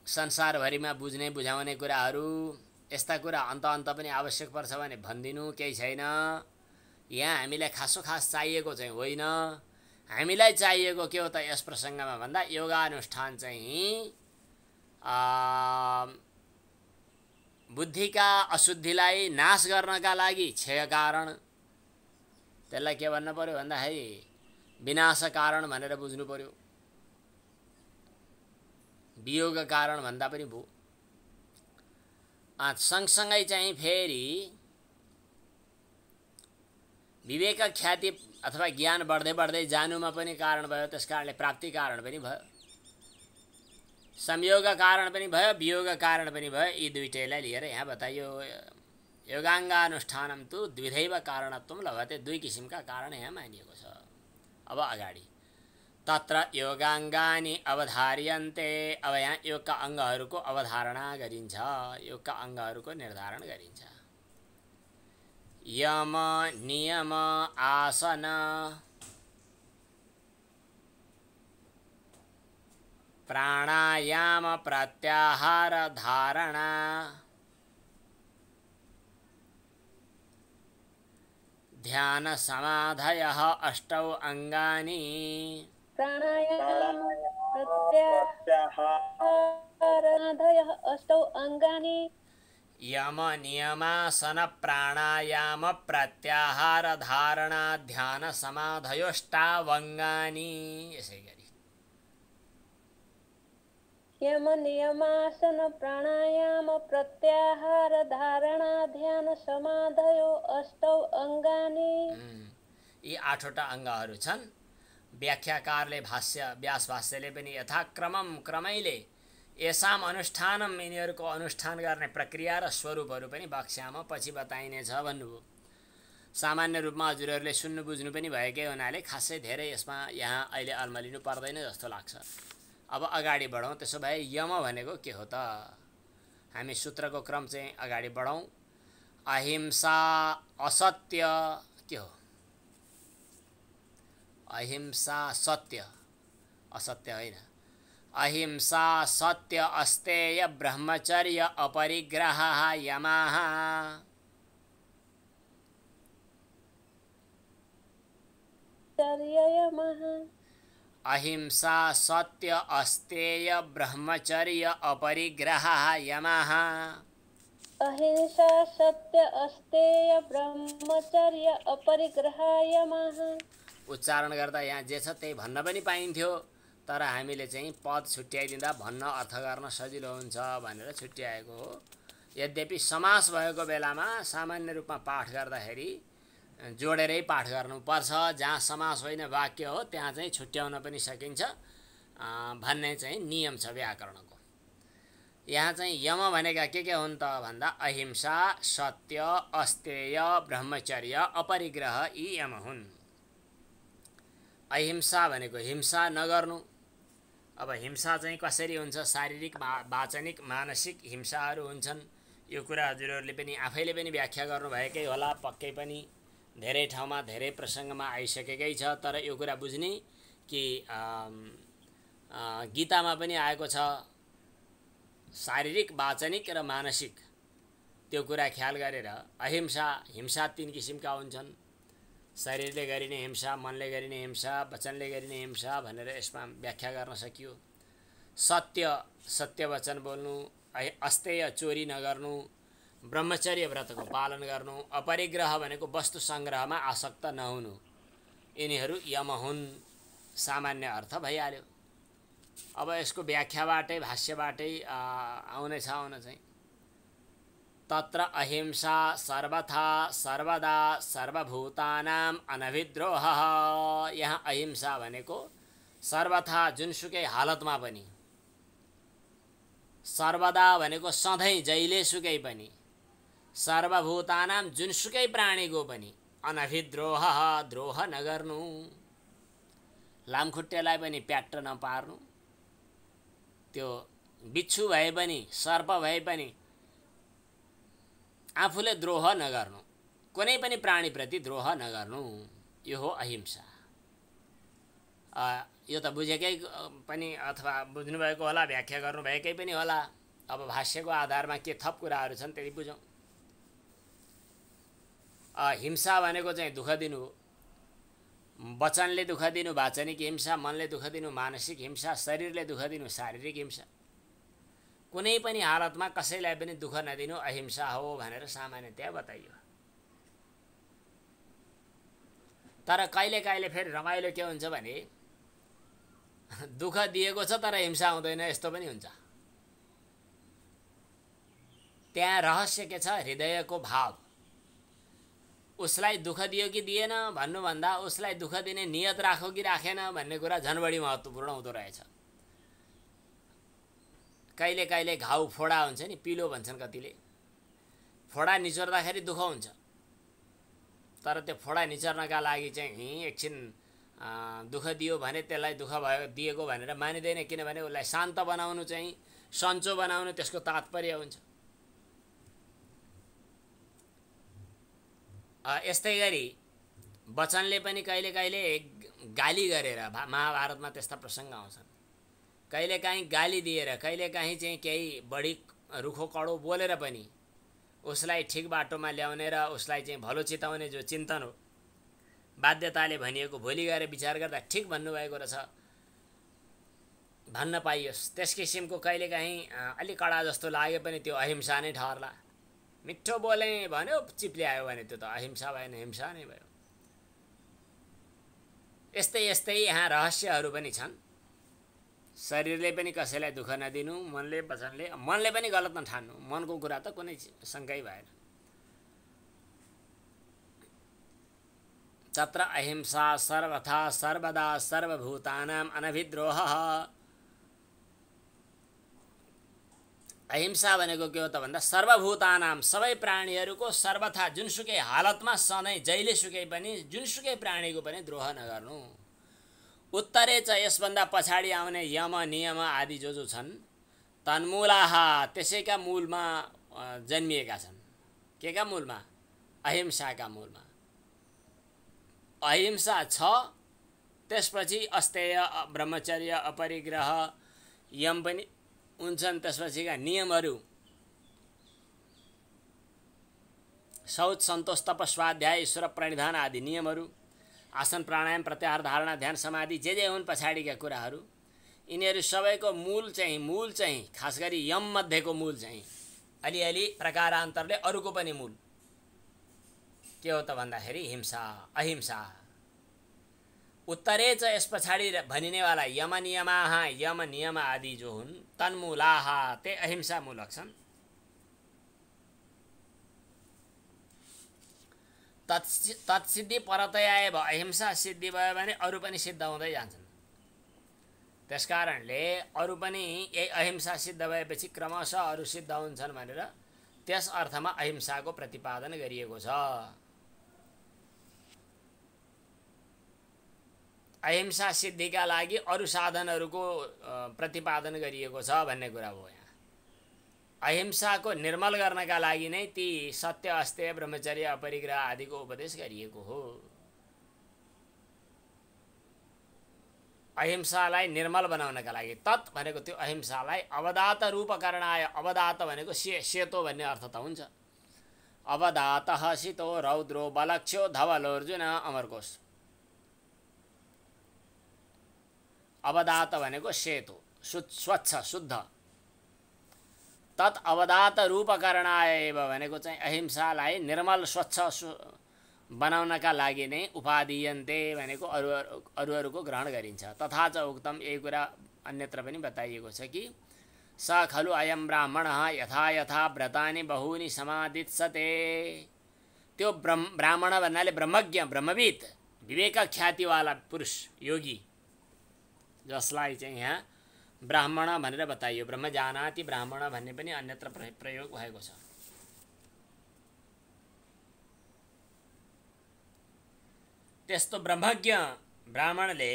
संसारभरिमा बुझ्ने बुझाउने कुराहरू, यस्ता कुरा अन्त पनि आवश्यक पर्छ भने भनिदिनु केही छैन। यहाँ हामीलाई खास चाहिएको चाहिँ होइन। हामीलाई चाहिएको के हो त यस प्रसङ्गमा भन्दा योगानुष्ठान चाहिँ बुद्धिका अशुद्धिलाई नाश गर्नका लागि क्षय कारण, त्यसलाई के भन्न पर्यो भन्दाखेरि विनाश कारण भनेर बुझ्नु पर्यो। वियोग कारण भन्दा पनि भयो। सँगसँगै चाहिँ फेरि विवेक ख्याति अथवा ज्ञान बढ्दै बढ्दै जानुमा पनि कारण भयो। त्यस कारणले प्राप्ति कारण पनि भयो, संयोग कारण पनि भयो, वियोग कारण पनि भयो। यी दुईटैलाई लिएर यहाँ बताइयो। योगाङ्गानुष्ठानम तु द्विधैव कारणत्वम लभते, 2 किसिमका कारण यहाँ मानिएको छ। अब अगाडि तत्र योगाङ्गानि अवधार्यन्ते, अब यहाँ योगका अङ्गहरूको अवधारणा गरिन्छ, योगका अङ्गहरूको निर्धारण गरिन्छ। यम नियम आसन प्राणायाम प्रत्याहार धारणा ध्यान समाधयः अष्टौ अंगानि प्राणायाम प्रत्याहाराधयः अष्टौ अंगानि यम नियमासन प्राणायाम प्रत्याहार धारणा ध्यान समाधयोष्टावंगानि। यसै गरी यम नियमासन प्राणायाम प्रत्याहार धारणा ध्यान समाधयो अष्टौ अङ्गानि। यी 8वटा अङ्गहरू छन्। व्याख्याकारले व्यास भाष्यले पनि क्रमैले येषाम अनुष्ठानम यिनीहरूको अनुष्ठान गर्ने प्रक्रिया र स्वरूपहरू पनि वक्ष्यामा पछि बताइनेछ भन्नुभयो। सामान्य रूपमा हजुरहरूले सुन्नु बुझ्नु पनि भएकै हुनाले खासै धेरै यसमा यहाँ अहिले अल्मलिनु पर्दैन जस्तो लाग्छ। अब अगाडि बढौँ। त्यसो भए यम भनेको के हो त? हामी सूत्रको क्रम चाहिँ अगाडि बढौँ। अहिंसा असत्य के हो? अहिंसा सत्य, असत्य होइन। अहिंसा सत्य अस्तेय ब्रह्मचर्य अपरिग्रह यमः। अहिंसा सत्य अस्तेय ब्रह्मचर्य अपरिग्रह यमः। अहिंसा सत्य अस्तेय ब्रह्मचर्य अपरिग्रह यमः। उच्चारण गर्दा यहाँ जे छ त्यही भन्न पनि पाइन्थ्यो, तर हामीले चाहिँ पद छुट्याइदिँदा भन्न अर्थ गर्न सजिलो हुन्छ भनेर छुट्याएको हो। यद्यपि समास भएको बेलामा सामान्य रूपमा पाठ गर्दाखेरि जोडेरै पाठ गर्नुपर्छ। जहाँ समास होइन वाक्य हो त्यहाँ चाहिँ छुट्याउन पनि सकिन्छ भन्ने चाहिँ नियम छ व्याकरणको। यहाँ चाहिँ यम भनेका के हुन् त भन्दा अहिंसा सत्य अस्तेय ब्रह्मचर्य अपरिग्रह यी यम हुन्। अहिंसा भनेको हिंसा नगर्नु। अब हिंसा चाहिँ कसरी हुन्छ? शारीरिक वाचनिक मानसिक हिंसाहरू हुन्छन्। यो कुरा हजुरहरूले पनि आफैले पनि व्याख्या गर्नुभएकै होला, पक्कै पनि धेरै ठाउँमा धेरै प्रसङ्गमा आइसकेकै छ। तर यो कुरा बुझ्ने कि गीतामा पनि आएको छ शारीरिक वाचनिक र मानसिक, त्यो कुरा ख्याल गरेर अहिंसा हिंसा 3 किसिमका हुन्छन्। शरीरले गरिने हिंसा, मनले गरिने हिंसा, वचनले गरिने हिंसा भनेर यसमा व्याख्या गर्न सकियो। सत्य वचन बोल्नु, अस्तेय चोरी नगर्नु, ब्रह्मचर्य व्रतको पालन गर्नु, अपरिग्रह भनेको वस्तु सङ्ग्रहमा आसक्त नहुनु, यिनीहरू यम हुन्। सामान्य अर्थ भइहाल्यो। अब यसको व्याख्याबाटै भाष्यबाटै आउनेछ चाहिँ तत्र अहिंसा सर्वथा सर्वदा सर्वभूतानाम अनभिद्रोहः। यहाँ अहिंसा भनेको सर्वथा जुनसुकै हालतमा पनि, सर्वदा भनेको सधैँ जहिलेसुकै पनि, सर्वभूतानाम जुनसुकै प्राणीको पनि अनभिद्रोहः द्रोह नगर्नु। लामखुट्टेलाई पनि प्याट्ट नपार्नु। त्यो बिच्छू भए पनि सर्प भए पनि आफूले द्रोह नगर्नु, कुनै पनि प्राणीप्रति द्रोह नगर्नु, यो हो अहिंसा। यो त बुझेकै पनि अथवा बुझ्नुभएको होला, व्याख्या गर्नुभएकै पनि होला। अब भाष्यको आधारमा के थप कुराहरू छन् त्यति बुझौँ। हिंसा भनेको चाहिँ दुःख दिनु हो। वचनले दुःख दिनु वाचनिक हिंसा, मनले दुःख दिनु मानसिक हिंसा, शरीरले दुःख दिनु शारीरिक हिंसा। कुनै पनि हालतमा कसैलाई पनि दुःख नदिनु अहिंसा हो भनेर सामान्यतया बताइयो। तर कहिले कहिले फेरि रमाइलो के हुन्छ भने दुःख दिएको छ तर हिंसा हुँदैन, यस्तो पनि हुन्छ। त्यहाँ रहस्य के छ? हृदयको भाव। उसलाई दुःख दियो कि दिएन भन्नुभन्दा उसलाई दुःख दिने नियत राखो कि राखेन भन्ने कुरा झन् बढी महत्त्वपूर्ण हुँदो रहेछ। कहिले कहिले घाउ फोडा हुन्छ नि, पिलो भन्छन् कतिले। फोडा निचोर्दाखेरि दुःख हुन्छ, तर त्यो फोडा निचर्नका लागि चाहिँ एकछिन दुःख दियो भने त्यसलाई दुःख भयो दिएको भनेर मानिँदैन, किनभने उसलाई शान्त बनाउनु चाहिँ सन्चो बनाउनु त्यसको तात्पर्य हुन्छ। यस्तै गरी वचनले पनि कहिले कहिले गाली गरेर, महाभारतमा त्यस्ता प्रसङ्ग आउँछन्, कहिलेकाहीँ गाली दिएर कहिलेकाहीँ चाहिँ केही बढी रुखो कडो बोलेर पनि उसलाई ठिक बाटोमा ल्याउने र उसलाई चाहिँ भलो चिताउने जो चिन्तन हो, बाध्यताले भनिएको भोलि गएर विचार गर्दा ठिक भन्नुभएको रहेछ भन्न पाइयोस्। त्यस किसिमको कहिलेकाहीँ अलिक कडा जस्तो लागे पनि त्यो अहिंसा नै ठहर्ला। मिठो बोले भन्यो चिप्ल्यायो भने त्यो त अहिंसा भएन, हिंसा नै भयो। यस्तै यस्तै यहाँ रहस्यहरू पनि छन्। शरीरले पनि कसैलाई दुःख नदिनु, मनले पनि गलत नठान्नु। मनको कुरा त कुनै शङ्कै भएन। तत्र अहिंसा सर्वथा सर्वदा सर्वभूतानां अनभिद्रोहः। अहिंसा भनेको के हो त भन्दा सर्वभूतानाम सबै प्राणीहरूको सर्वथा जुनसुकै हालतमा सधैँ जहिलेसुकै पनि जुनसुकै प्राणीको पनि द्रोह नगर्नु। उत्तरे च यसभन्दा पछाडि आउने यम नियम आदि जो छन् तन्मूलाहा त्यसैका मूलमा जन्मिएका छन्। के का मूलमा? अहिंसाका मूलमा। अहिंसा छ, त्यसपछि अस्तेय ब्रह्मचर्य अपरिग्रह यम पनि हुन्छन्। त्यसपछिका नियमहरू शौच सन्तोष तप स्वाध्याय ईश्वर प्रणिधान आदि नियमहरू, आसन प्राणायाम प्रत्याहार धारणा ध्यान समाधि जे हुन् पछाडिका कुराहरू, यिनीहरू सबैको मूल चाहिँ खास गरी यम मध्येको मूल चाहिँ अलिअलि प्रकारान्तरले अरूको पनि मूल के हो त भन्दाखेरि हिंसा अहिंसा। उत्तरे च यस पछाडि भनिनेवाला यम नियम आदि जो हुन् तन्मूलाहा ते अहिंसा मूलक छन्। तत्सिद्धि परतया एव अहिंसा सिद्धि भयो भने अरू पनि सिद्ध हुँदै जान्छन्। त्यसकारणले अरू पनि यही अहिंसा सिद्ध भएपछि क्रमशः अरू सिद्ध हुन्छन् भनेर त्यस अर्थमा अहिंसाको प्रतिपादन गरिएको छ। अहिंसा सिद्धिका लागि अरू साधनहरूको प्रतिपादन गरिएको छ भन्ने कुरा हो। यहाँ अहिंसाको निर्मल गर्नका लागि नै ती सत्य अस्तेय ब्रह्मचर्य अपरिग्रह आदिको उपदेश गरिएको हो। अहिंसालाई निर्मल बनाउनका लागि तत् भनेको त्यो अहिंसालाई अवदात रूपकरणाय, अवदात भनेको सेतो भन्ने अर्थ त हुन्छ। अवदातः शीतो रौद्रो बलक्ष्यो धवलोर्जुन अमरकोश। अवदात भनेको सेतो स्वच्छ शुद्ध। तत् अवदात रूपकरणाय भनेको चाहिँ अहिंसालाई निर्मल स्वच्छ बनाउनका लागि नै उपादीयन्ते भनेको अरूहरूको ग्रहण गरिन्छ। तथा च उक्तम यही कुरा अन्यत्र पनि बताइएको छ कि स खलु अयम ब्राह्मणः यथा यथा व्रतानि बहूनि समादित्सते। त्यो ब्राह्मण भन्नाले ब्रह्मज्ञ ब्रह्मविद विवेक ख्यातिवाला पुरुष योगी जसलाई चाहिँ यहाँ ब्राह्मण भनेर बताइयो। ब्रह्म जानाति ब्राह्मण भन्ने पनि अन्यत्र प्रयोग भएको छ। त्यस्तो ब्रह्मज्ञ ब्राह्मणले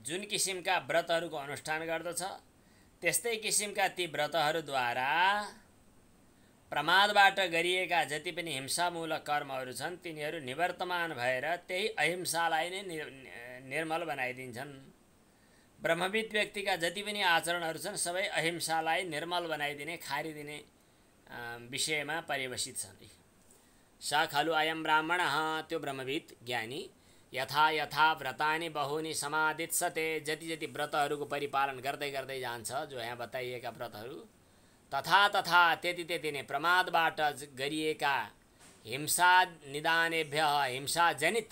जुन किसिमका व्रतहरूको अनुष्ठान गर्दछ त्यस्तै किसिमका ती व्रतहरूद्वारा प्रमादबाट गरिएका जति पनि हिंसामूलक कर्महरू छन् तिनीहरू निवर्तमान भएर त्यही अहिंसालाई नै निर्मल बनाइदिन्छन्। ब्रह्मविद व्यक्तिका जति पनि आचरणहरू छन् सबै अहिंसालाई निर्मल बनाइदिने खारिदिने विषयमा परिवेशित छन्। स खलु अयम ब्राह्मणः त्यो ब्रह्मविद ज्ञानी यथा यथा व्रतानि बहूनि समादित्सते जति जति व्रतहरूको परिपालन गर्दै गर्दै जान्छ जो यहाँ बताइएका व्रतहरू तथा तथा त्यति त्यति नै प्रमादबाट गरिएका हिंसा निदानेभ्य हिंसाजनित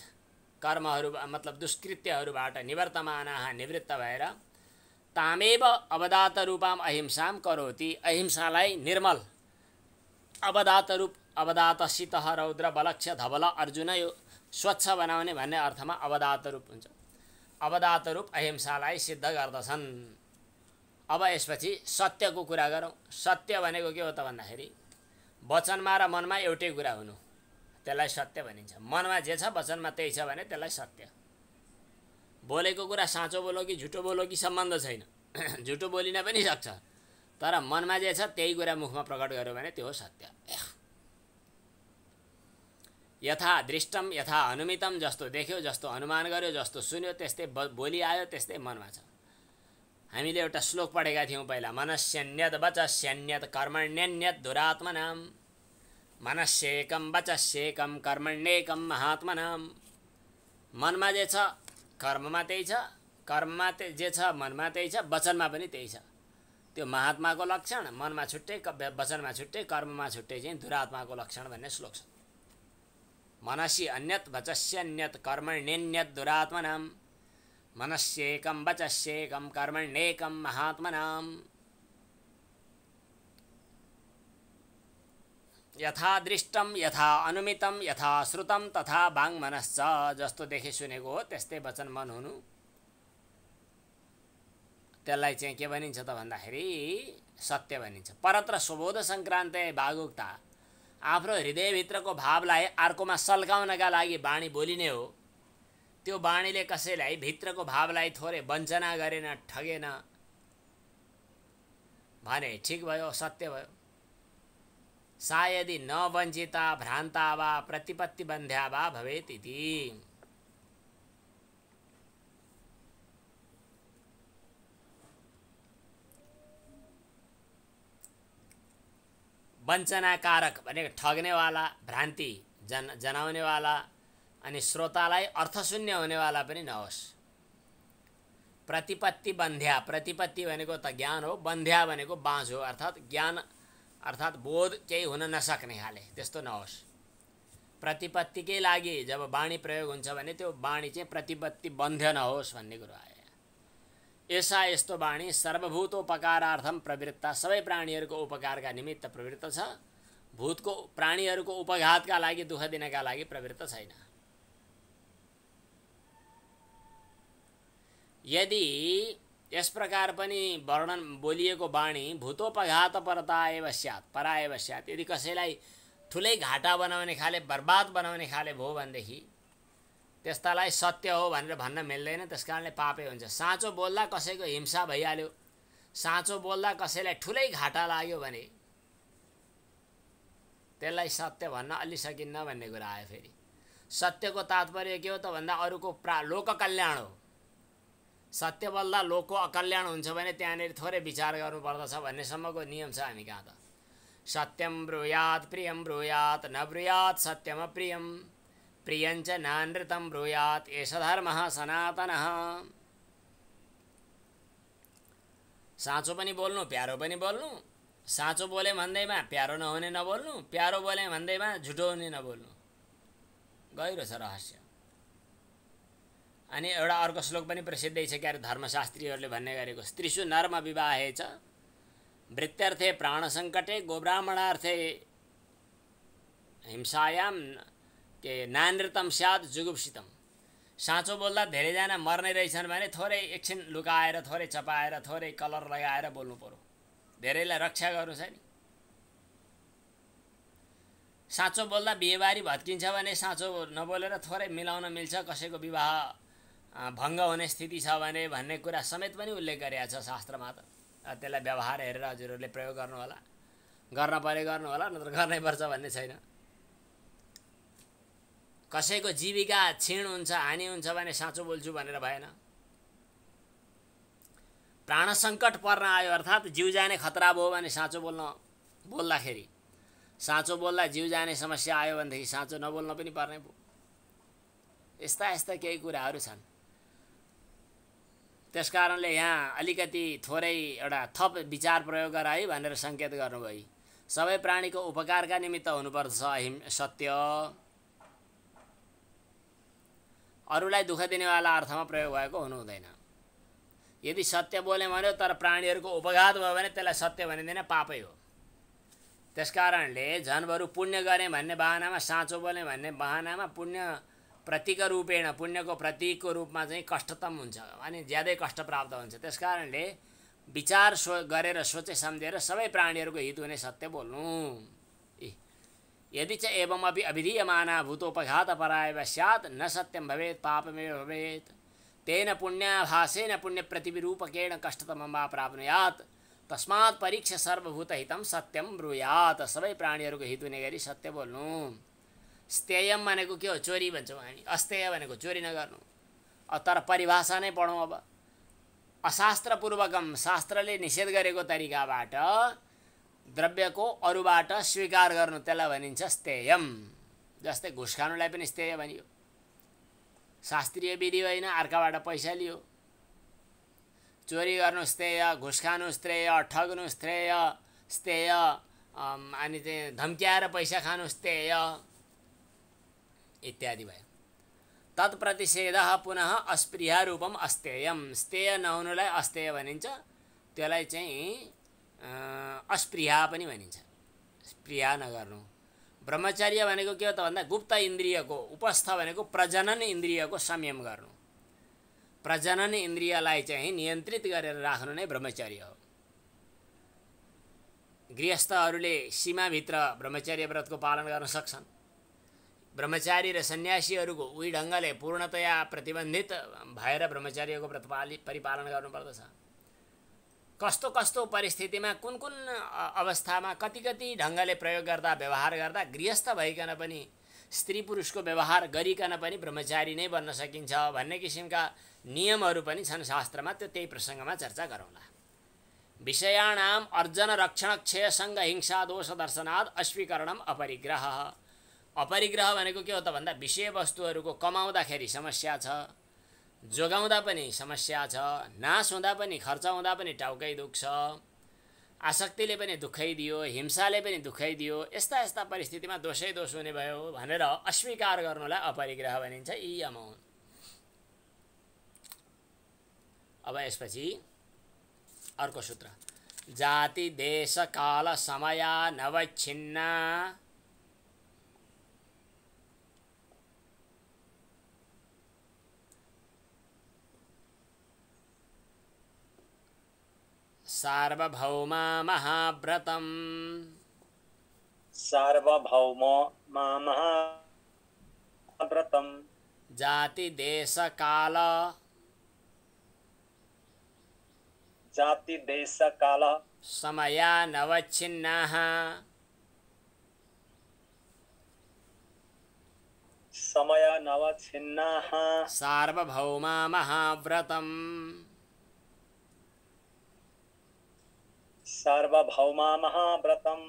कर्महरू मतलब दुष्कृत्यहरूबाट निवर्तमानाः निवृत्त भएर तामेव अवदात रूपाम अहिंसां करोति अहिंसालाई निर्मल अवदात रूप अवदात शीतः रौद्र बलक्ष्य धवल अर्जुन यो स्वच्छ बनाउने भन्ने अर्थमा अवदात रूप हुन्छ। अवदात रूप अहिंसालाई सिद्ध गर्दछन्। अब यसपछि सत्यको कुरा गरौँ। सत्य भनेको के हो त भन्दाखेरि वचनमा र मनमा एउटै कुरा हुनु त्यसलाई सत्य भनिन्छ। मनमा जे छ वचनमा त्यही छ भने त्यसलाई सत्य। बोलेको कुरा साँचो बोलो कि झुटो बोलो कि सम्बन्ध छैन। झुटो बोलिन पनि सक्छ तर मनमा जे छ त्यही कुरा मुखमा प्रकट गर्यो भने त्यो हो सत्य। यथा दृष्टम यथा अनुमितम जस्तो देख्यो जस्तो अनुमान गर्यो जस्तो सुन्यो त्यस्तै बोली आयो त्यस्तै मनमा छ। हामीले एउटा श्लोक पढेका थियौँ पहिला मनस्यन्यत वचस्यन्यत कर्मण्यन्यत दुरात्मनां मनस्येकं वचस्येकं कर्मण्येकं महात्मनां। मनमा जे छ कर्ममा त्यही छ, कर्ममा जे छ मनमा त्यही छ, वचनमा पनि त्यही छ। त्यो महात्माको लक्षण मनमा छुट्टै वचनमा छुट्टै कर्ममा छुट्टै चाहिँ दुरात्माको लक्षण भन्ने श्लोक छ। मनसी अन्यत वचस्यन्यत कर्मण्यन्यत दुरात्मनां मनस्येकं वचस्येकं कर्मण्येकं महात्मनाम्। यथा दृष्टम यथा अनुमितम यथा श्रुतम तथा वाङ्मनश्च। जस्तो देखे सुनेको हो त्यस्तै वचन मन हुनु, त्यसलाई चाहिँ के भनिन्छ त भन्दाखेरि सत्य भनिन्छ। परत्र स्वबोध सङ्क्रान्ते भागुक्ता। आफ्नो हृदयभित्रको भावलाई अर्कोमा सल्काउनका लागि वाणी बोलिने हो। त्यो वाणीले कसैलाई भित्रको भावलाई थोरै वञ्चना गरेन, ठगेन भने ठिक भयो, सत्य भयो। सायदि न वञ्चिता भ्रान्ता वा प्रतिपत्तिबन्ध्या वा भवेत् इति। वञ्चनाकारक भनेको ठग्नेवाला, भ्रान्ति जनाउनेवाला, अनि श्रोतालाई अर्थशून्य हुनेवाला पनि नहोस्। प्रतिपत्ति बन्ध्या, प्रतिपत्ति भनेको त ज्ञान हो, बन्ध्या भनेको बाँझ हो, अर्थात् ज्ञान अर्थात् बोध केही हुन नसक्ने खाले, त्यस्तो नहोस्। प्रतिपत्तिकै लागि जब वाणी प्रयोग हुन्छ भने त्यो वाणी चाहिँ प्रतिपत्ति बन्ध्य नहोस् भन्ने कुरो आयो। यसा यस्तो वाणी सर्वभूतोपकारार्थम प्रवृत्ता, सबै प्राणीहरूको उपकारका निमित्त प्रवृत्त छ। भूतको प्राणीहरूको उपघातका लागि, दुःख दिनका लागि प्रवृत्त छैन। यदि यस प्रकार पनि वर्णन बोलिएको वाणी भूतोपघात परता एव स्यात्, परा एव स्यात्, यदि कसैलाई ठुलै घाटा बनाउने खाले, बर्बाद बनाउने खाले भयो भनेदेखि त्यस्तालाई सत्य हो भनेर भन्न मिल्दैन। त्यसकारणले पापै हुन्छ। साँचो बोल्दा कसैको हिंसा भइहाल्यो, साँचो बोल्दा कसैलाई ठुलै घाटा लाग्यो भने त्यसलाई सत्य भन्न अलि सकिन्न भन्ने कुरा आयो। फेरि सत्यको तात्पर्य के हो त भन्दा अरूको लोक कल्याण हो। सत्य बोल्दा लोकको अकल्याण हुन्छ भने त्यहाँनिर थोरै विचार गर्नुपर्दछ भन्नेसम्मको नियम छ हामी कहाँ त। सत्यम ब्रूयात् प्रियम ब्रूयात् न ब्रूयात् सत्यम प्रियम प्रियञ्च नानृतं ब्रूयात् एष धर्मः सनातनः। साँचो पनि बोल्नु, प्यारो पनि बोल्नु। साँचो बोले भन्दैमा प्यारो नहुने नबोल्नु, प्यारो बोले भन्दैमा झुटो हुने नबोल्नु। गहिरो छ रहस्य। अनि एउटा अर्को श्लोक पनि प्रसिद्धै छ, क्यारे धर्मशास्त्रीहरूले भन्ने गरेको, स्त्रीषु नर्म विवाहे च वृत्त्यर्थे प्राणसङ्कटे गोब्राह्मणार्थे हिंसायाम के नानृतम स्यात् जुगुप्सितम। साँचो बोल्दा धेरैजना मर्ने रहेछन् भने थोरै एकछिन लुकाएर, थोरै चपाएर, थोरै कलर लगाएर बोल्नु पर्यो, धेरैलाई रक्षा गर्नु छ नि। साँचो बोल्दा बिहेबारी भत्किन्छ भने साँचो नबोलेर थोरै मिलाउन मिल्छ, कसैको विवाह भङ्ग हुने स्थिति छ भने भन्ने कुरा समेत पनि उल्लेख गरेको छ शास्त्रमा। त त्यसलाई व्यवहार हेरेर हजुरहरूले प्रयोग गर्नु होला, गर्न परे गर्नु होला, नत्र गर्नै पर्छ भन्ने छैन। कसैको जीविका क्षीण हुन्छ, हानि हुन्छ भने साँचो बोल्छु भनेर भएन। प्राण सङ्कट पर्न आयो अर्थात् जिउ जाने खतरा भयो भने साँचो बोल्दाखेरि, साँचो बोल्दा जिउ जाने समस्या आयो भनेदेखि साँचो नबोल्न पनि पर्ने भयो। यस्ता यस्ता केही कुराहरू छन्। त्यसकारणले यहाँ अलिकति थोरै एउटा थप विचार प्रयोग गर है भनेर सङ्केत गर्नुभयो। सबै प्राणीको उपकारका निमित्त हुनुपर्छ सत्य। अरूलाई दुःख दिनेवाला अर्थमा प्रयोग भएको हुनु हुँदैन। यदि सत्य बोले भन्यो तर प्राणीहरूको उपघात भयो भने त्यसलाई सत्य भनिँदैन, पापै हो। त्यसकारणले झन् बरु पुण्य गरेँ भन्ने बहानामा, साँचो बोलेँ भन्ने बहानामा पुण्य प्रतीक रूपेण, पुण्यको प्रतीकको रूपमा चाहिँ कष्टतम हुन्छ, अनि ज्यादै कष्ट प्राप्त हुन्छ। त्यसकारणले विचार गरेर सोचे सम्झेर सबै प्राणीहरूको हित हुने सत्य बोल्नु। यदि च एवमपि अभिधीयमाना भूतोपघातपरायव स्यात् न सत्यं भवेत् पापमेव भवेत् तेन पुण्याभासेन पुण्यप्रतिविरूपकेण कष्टतमं वा प्राप्नुयात् तस्मात् परीक्ष्य सर्वभूतहितं सत्यं ब्रूयात्। सबै प्राणीहरूको हित हुने गरी सत्य बोल्नु। स्तेयम भनेको के हो? चोरी भन्छौँ हामी। अस्तेय भनेको चोरी नगर्नु। तर परिभाषा नै पढौँ अब। अशास्त्रपूर्वकम, शास्त्रले निषेध गरेको तरिकाबाट द्रव्यको अरूबाट स्वीकार गर्नु, त्यसलाई भनिन्छ स्तेयम। जस्तै घुस खानुलाई पनि स्तेय भनियो। शास्त्रीय विधि होइन, अर्काबाट पैसा लियो। चोरी गर्नु स्तेय, घुस खानु स्तेय, ठग्नु स्तेय, अनि चाहिँ धम्क्याएर पैसा खानु स्तेय इत्यादि भयो। तत्प्रतिषेधः पुनः अस्पृहा रूपम अस्तेयम। स्तेय नहुनुलाई अस्तेय भनिन्छ, त्यसलाई चाहिँ अस्पृहा पनि भनिन्छ, स्पृहा नगर्नु। ब्रह्मचर्य भनेको के हो त भन्दा गुप्त इन्द्रियको, उपस्थ भनेको प्रजनन इन्द्रियको संयम गर्नु। प्रजनन इन्द्रियलाई चाहिँ नियन्त्रित गरेर राख्नु नै ब्रह्मचर्य हो। गृहस्थहरूले सीमाभित्र ब्रह्मचर्य व्रतको पालन गर्न सक्छन्। ब्रह्मचारी र सन्यासीहरूको उही ढङ्गले पूर्णतया प्रतिबन्धित भएर ब्रह्मचर्यको व्रत परिपालन गर्नुपर्दछ। कस्तो कस्तो परिस्थितिमा कुन कुन अवस्थामा कति कति ढङ्गले प्रयोग गर्दा, व्यवहार गर्दा गृहस्थ भइकन पनि, स्त्री पुरुषको व्यवहार गरिकन पनि ब्रह्मचारी नै बन्न सकिन्छ भन्ने किसिमका नियमहरू पनि छन् शास्त्रमा। त्यो त्यही प्रसङ्गमा चर्चा गरौँला। विषयाणाम अर्जन रक्षण क्षय सङ्ग हिंसा दोष दर्शनाद अस्वीकरणम अपरिग्रह। अपरिग्रह भनेको के हो त भन्दा विषय वस्तुहरूको कमाउँदाखेरि समस्या छ, जोगाउँदा पनि समस्या छ, नाश हुँदा पनि, खर्च हुँदा पनि टाउकै दुख्छ, आसक्तिले पनि दुःखै दियो, हिंसाले पनि दुःखै दियो, यस्ता यस्ता परिस्थितिमा दोषै दोष हुने भयो भनेर अस्वीकार गर्नुलाई अपरिग्रह भनिन्छ। यी यम। अब यसपछि अर्को सूत्र, जाति देश काल समयानवच्छिन्ना सार्वभौमा महाव्रतम। सार्वभौम महाव्रतम। जाति देश काल, जाति देश काल समयानवच्छिन्नाः, समयानवच्छिन्नाः सार्वभौमा महाव्रतम। सार्वभौमा महाव्रतम।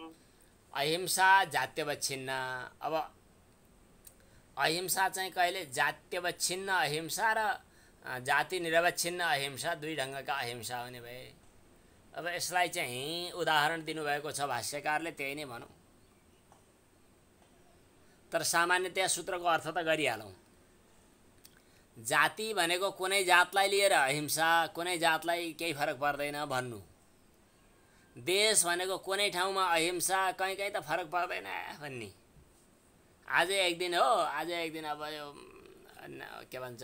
अहिंसा जात्यवच्छिन्न। अब अहिंसा चाहिँ कहिले जात्यवच्छिन्न अहिंसा र जाति निरवच्छिन्न अहिंसा दुई ढङ्गका अहिंसा हुने भए। अब यसलाई चाहिँ उदाहरण दिनुभएको छ भाष्यकारले, त्यही नै भनौँ। तर सामान्यतया सूत्रको अर्थ त गरिहालौँ। जाति भनेको कुनै जातलाई लिएर अहिंसा, कुनै जातलाई केही फरक पर्दैन भन्नु। देश भनेको कुनै ठाउँमा अहिंसा, कहीँ कहीँ त फरक पर्दैन भन्ने। आज एक दिन हो, आज एक दिन अब यो के भन्छ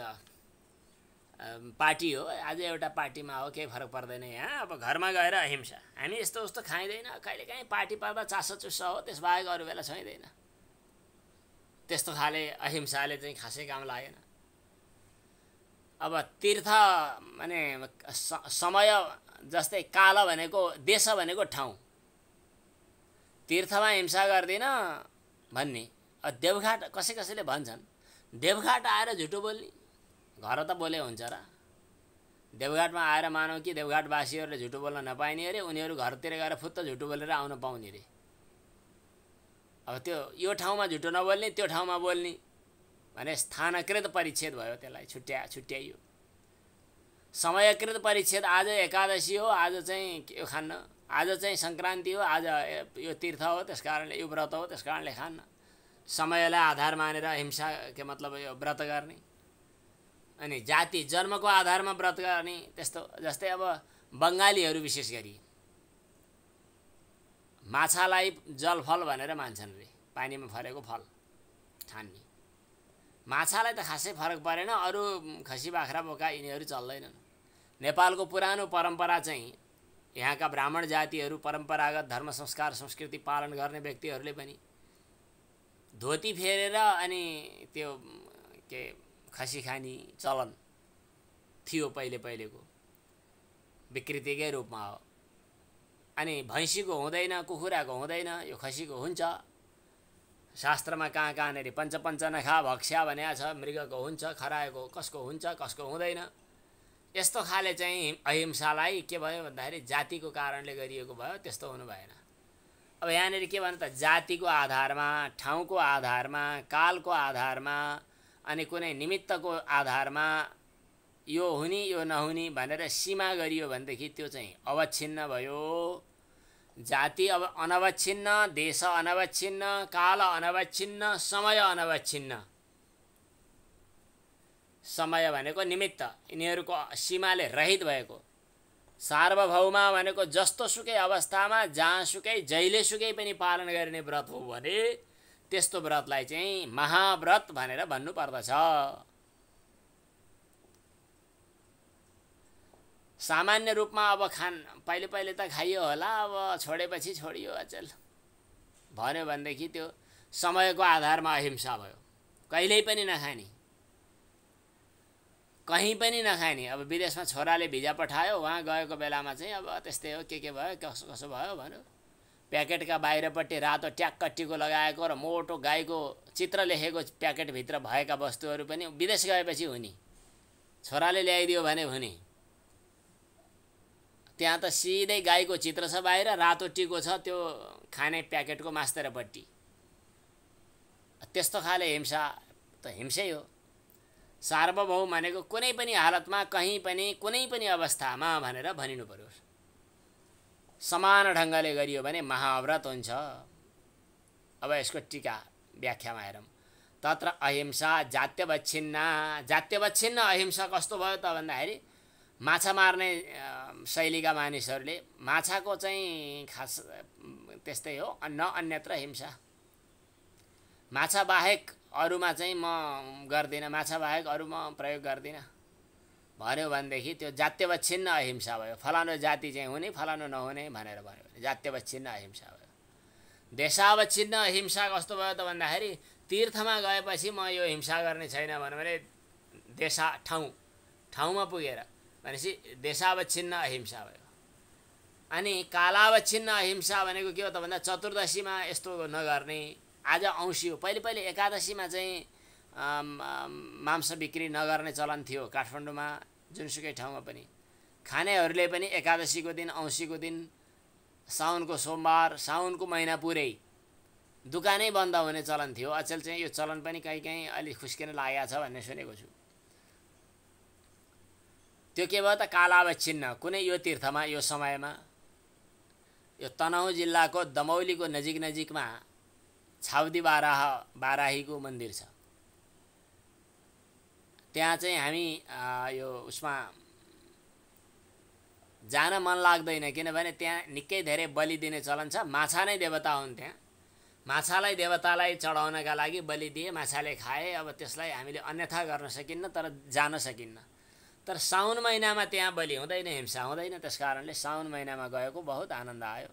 पार्टी हो, आज एउटा पार्टीमा हो, केही फरक पर्दैन यहाँ। अब घरमा गएर अहिंसा, हामी यस्तो उस्तो खाइँदैन, कहिलेकाहीँ पार्टी पर्दा चासो चुस्सो हो, त्यसबाहेक अरू बेला छुइँदैन। त्यस्तो खाले अहिंसाले चाहिँ खासै काम लागेन। अब तीर्थ माने समय जस्तै काल भनेको, देश भनेको ठाउँ, तीर्थमा हिंसा गर्दिन भन्ने। देवघाट कसै कसैले भन्छन्, देवघाट आएर झुटो बोल्ने, घर त बोले हुन्छ र। देवघाटमा आएर मानौ कि देवघाटवासीहरूले झुटो बोल्न नपाइने अरे, उनीहरू घरतिर गएर फुत्त झुटो बोलेर आउन पाउने रे। अब त्यो यो ठाउँमा झुटो नबोल्ने, त्यो ठाउँमा बोल्ने भने स्थानकृत परिच्छेद भयो, त्यसलाई छुट्याइयो। समयकृत परिच्छेद, आज एकादशी हो, आज चाहिँ यो खान्न, आज चाहिँ सङ्क्रान्ति हो, आज यो तीर्थ हो, त्यस कारणले यो व्रत हो, त्यस कारणले खान्न। समयलाई आधार मानेर अहिंसा के मतलब यो व्रत गर्ने। अनि जाति जन्मको आधारमा व्रत गर्ने, त्यस्तो। जस्तै अब बङ्गालीहरू विशेष गरी माछालाई जलफल भनेर मान्छन् रे, पानीमा फरेको फल ठान्ने। माछालाई त खासै फरक परेन, अरू खसी बाख्रा बोका यिनीहरू चल्दैनन्। नेपालको पुरानो परम्परा चाहिँ यहाँका ब्राह्मण जातिहरू, परम्परागत धर्म संस्कार संस्कृति पालन गर्ने व्यक्तिहरूले पनि धोती फेरेर अनि त्यो के खसी खाने चलन थियो पहिले पहिलेको, विकृतिकै रूपमा हो। अनि भैँसीको हुँदैन, कुखुराको हुँदैन, यो खसीको हुन्छ। शास्त्रमा कहाँ कहाँनिर पञ्च नखा भक्ष्या भनेको छ, मृगको हुन्छ, खरायोको कसको हुन्छ, कसको हुँदैन। यस्तो खाले चाहिँ अहिंसालाई के भयो भन्दाखेरि जातिको कारणले गरिएको भयो, त्यस्तो हुनु भएन। अब यहाँनिर के भन्नु त, जातिको आधारमा, ठाउँको आधारमा, कालको आधारमा अनि कुनै निमित्तको आधारमा यो हुने यो नहुने भनेर सीमा गरियो भनेदेखि त्यो चाहिँ अवच्छिन्न भयो। जाति अब अनवच्छिन्न, देश अनवच्छिन्न, काल अनवच्छिन्न, समय अनवच्छिन्न। समय भनेको निमित्त, यिनीहरूको सीमाले रहित भएको। सार्वभौम भनेको जस्तो सुकै अवस्थामा जहाँसुकै जहिलेसुकै पनि पालन गरिने व्रत हो भने त्यस्तो व्रतलाई चाहिँ महाव्रत भनेर भन्नुपर्दछ। सामान्य रूपमा अब पहिले पहिले त खाइयो होला, अब छोडेपछि छोडियो अचेल भन्यो भनेदेखि त्यो समयको आधारमा अहिंसा भयो। कहिल्यै पनि नखाने, कहीँ पनि नखाने। अब विदेशमा छोराले भिजा पठायो, वहाँ गएको बेलामा चाहिँ अब त्यस्तै हो, के भयो कसो कसो भयो भन्यो। प्याकेटका बाहिरपट्टि रातो ट्याक्क टिको लगाएको र मोटो गाईको चित्र लेखेको प्याकेटभित्र भएका वस्तुहरू पनि विदेश गएपछि हुने। छोराले ल्याइदियो भने हुने। त्यहाँ त सिधै गाईको चित्र छ बाहिर, रातो टिको छ त्यो खाने प्याकेटको मास्तिरपट्टि। त्यस्तो खाले हिंसा त हिंसै हो। सार्वभौम भनेको कुनै पनि हालतमा, कहीँ पनि, कुनै पनि अवस्थामा भनेर भनिनु पर्यो। समान ढङ्गले गरियो भने महाव्रत हुन्छ। अब यसको टीका व्याख्यामा हेरौँ। तत्र अहिंसा जात्यवच्छिन्ना। जात्यवच्छिन्न अहिंसा कस्तो भयो त भन्दाखेरि माछा मार्ने शैलीका मानिसहरूले माछाको चाहिँ खास त्यस्तै हो, न अन्यत्र हिंसा। माछा बाहेक अरूमा चाहिँ म गर्दिनँ, माछा बाहेक अरू म प्रयोग गर्दिनँ भन्यो भनेदेखि त्यो जात्यवच्छिन्न अहिंसा भयो। फलानु जाति चाहिँ हुने, फलानु नहुने भनेर भन्यो भने जात्यवच्छिन्न अहिंसा भयो। देशावच्छिन्न अहिंसा कस्तो भयो त भन्दाखेरि तीर्थमा गएपछि म यो हिंसा गर्ने छैन भन्यो भने ठाउँमा पुगेर भनेपछि देशावच्छिन्न अहिंसा भयो। अनि कालावच्छिन्न अहिंसा भनेको के हो त भन्दा चतुर्दशीमा यस्तो नगर्ने। आज औँसी हो, पहिले पहिले एकादशीमा चाहिँ मांस बिक्री नगर्ने चलन थियो काठमाडौँमा, जुनसुकै ठाउँमा पनि। खानेहरूले पनि एकादशीको दिन, औँसीको दिन, साउनको सोमबार, साउनको महिना पुरै दुकानै बन्द हुने चलन थियो। अचेल चाहिँ यो चलन पनि कहीँ कहीँ अलिक खुस्किन लागेको छ भन्ने सुनेको छु। त्यो के भयो त कालावच्छिन्न। कुनै यो तीर्थमा, यो समयमा, यो तनहुँ जिल्लाको दमौलीको नजिकमा छाउदी बाराहीको मन्दिर छ। त्यहाँ चाहिँ हामी यो उसमा जान मन लाग्दैन, किनभने त्यहाँ निकै धेरै बलि दिने चलन छ। माछा नै देवता हुन् त्यहाँ। माछालाई देवतालाई चढाउनका लागि बलि दिए, माछाले खाए। अब त्यसलाई हामीले अन्यथा गर्न सकिन्न, तर जान सकिन्न। तर साउन महिनामा त्यहाँ बलि हुँदैन, हिंसा हुँदैन। त्यस कारणले साउन महिनामा गएको बहुत आनन्द आयो,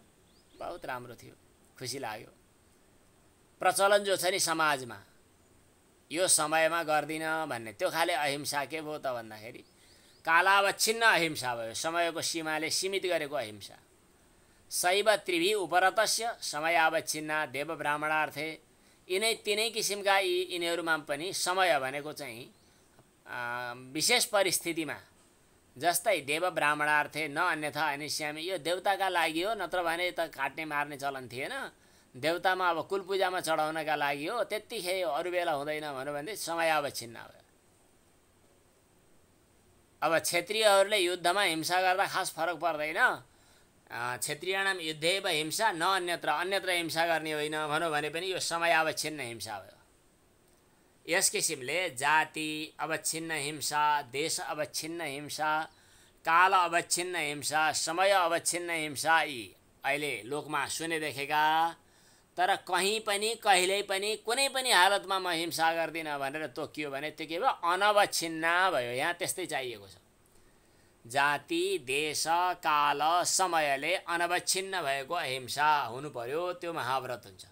बहुत राम्रो थियो, खुसी लाग्यो। प्रचलन जो छ नि समाजमा, यो समयमा गर्दिन भन्ने, त्यो खाले अहिंसा के भयो त भन्दाखेरि कालावच्छिन्न अहिंसा भयो। समयको सीमाले सीमित गरेको अहिंसा। शैव त्रिभि उपरतस्य समयावच्छिन्ना देव ब्राह्मणार्थे। यिनै तिनै किसिमका यिनीहरूमा पनि समय भनेको चाहिँ विशेष परिस्थितिमा, जस्तै देव ब्राह्मणार्थे न अन्यथा अनिश्यामी, यो देवताका लागि हो, नत्र भने त काट्ने मार्ने चलन थिएन। देवतामा अब कुल पूजामा चढाउनका लागि हो, त्यत्तिखेर अरू बेला हुँदैन भन्यो भने समयावच्छिन्न भयो। अब क्षत्रियहरूले युद्धमा हिंसा गर्दा खास फरक पर्दैन। क्षत्रियाणाम युद्धेव हिंसा न अन्यत्र हिंसा गर्ने होइन भन्यो भने पनि यो समयावच्छिन्न हिंसा भयो। यस किसिमले जाति अवच्छिन्न हिंसा, देश अवच्छिन्न हिंसा, काल अवच्छिन्न हिंसा, समय अवच्छिन्न हिंसा यी अहिले लोकमा सुने देखेका, तर कहीँ पनि कहिल्यै पनि कुनै पनि हालतमा म हिंसा गर्दिनँ भनेर तोकियो भने त्यो के भयो? अनवच्छिन्न भयो। यहाँ त्यस्तै चाहिएको छ। जाति देश काल समयले अनवच्छिन्न भएको अहिंसा हुनु पर्यो, त्यो महाव्रत हुन्छ।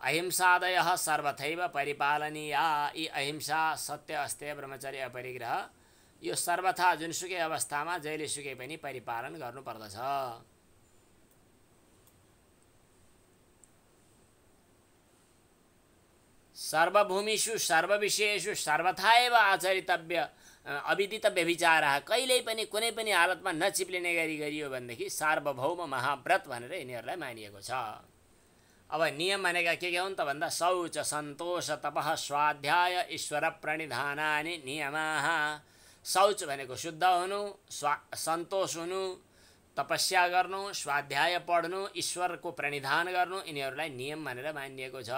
अहिंसादयः सर्वथैव परिपालनीया। यी अहिंसा सत्य अस्तेय ब्रह्मचर्य अपरिग्रह यो सर्वथा जुनसुकै अवस्थामा जहिलेसुकै पनि परिपालन गर्नुपर्दछ। सर्वभूमिषु सर्वविषयेषु सर्वथा एव आचरितव्य अविदितव्य विचारः। कहिल्यै पनि कुनै पनि हालतमा नचिप्लिने गरी गरियो भनेदेखि सार्वभौम महाव्रत भनेर यिनीहरूलाई मानिएको छ। अब नियम भनेका के हुन् त भन्दा शौच सन्तोष तपः स्वाध्याय ईश्वर प्रणिधानानि नियमाः। शौच भनेको शुद्ध हुनु, सन्तोष हुनु, तपस्या गर्नु, स्वाध्याय पढ्नु, ईश्वरको प्रणिधान गर्नु, यिनीहरूलाई नियम भनेर मानिएको छ।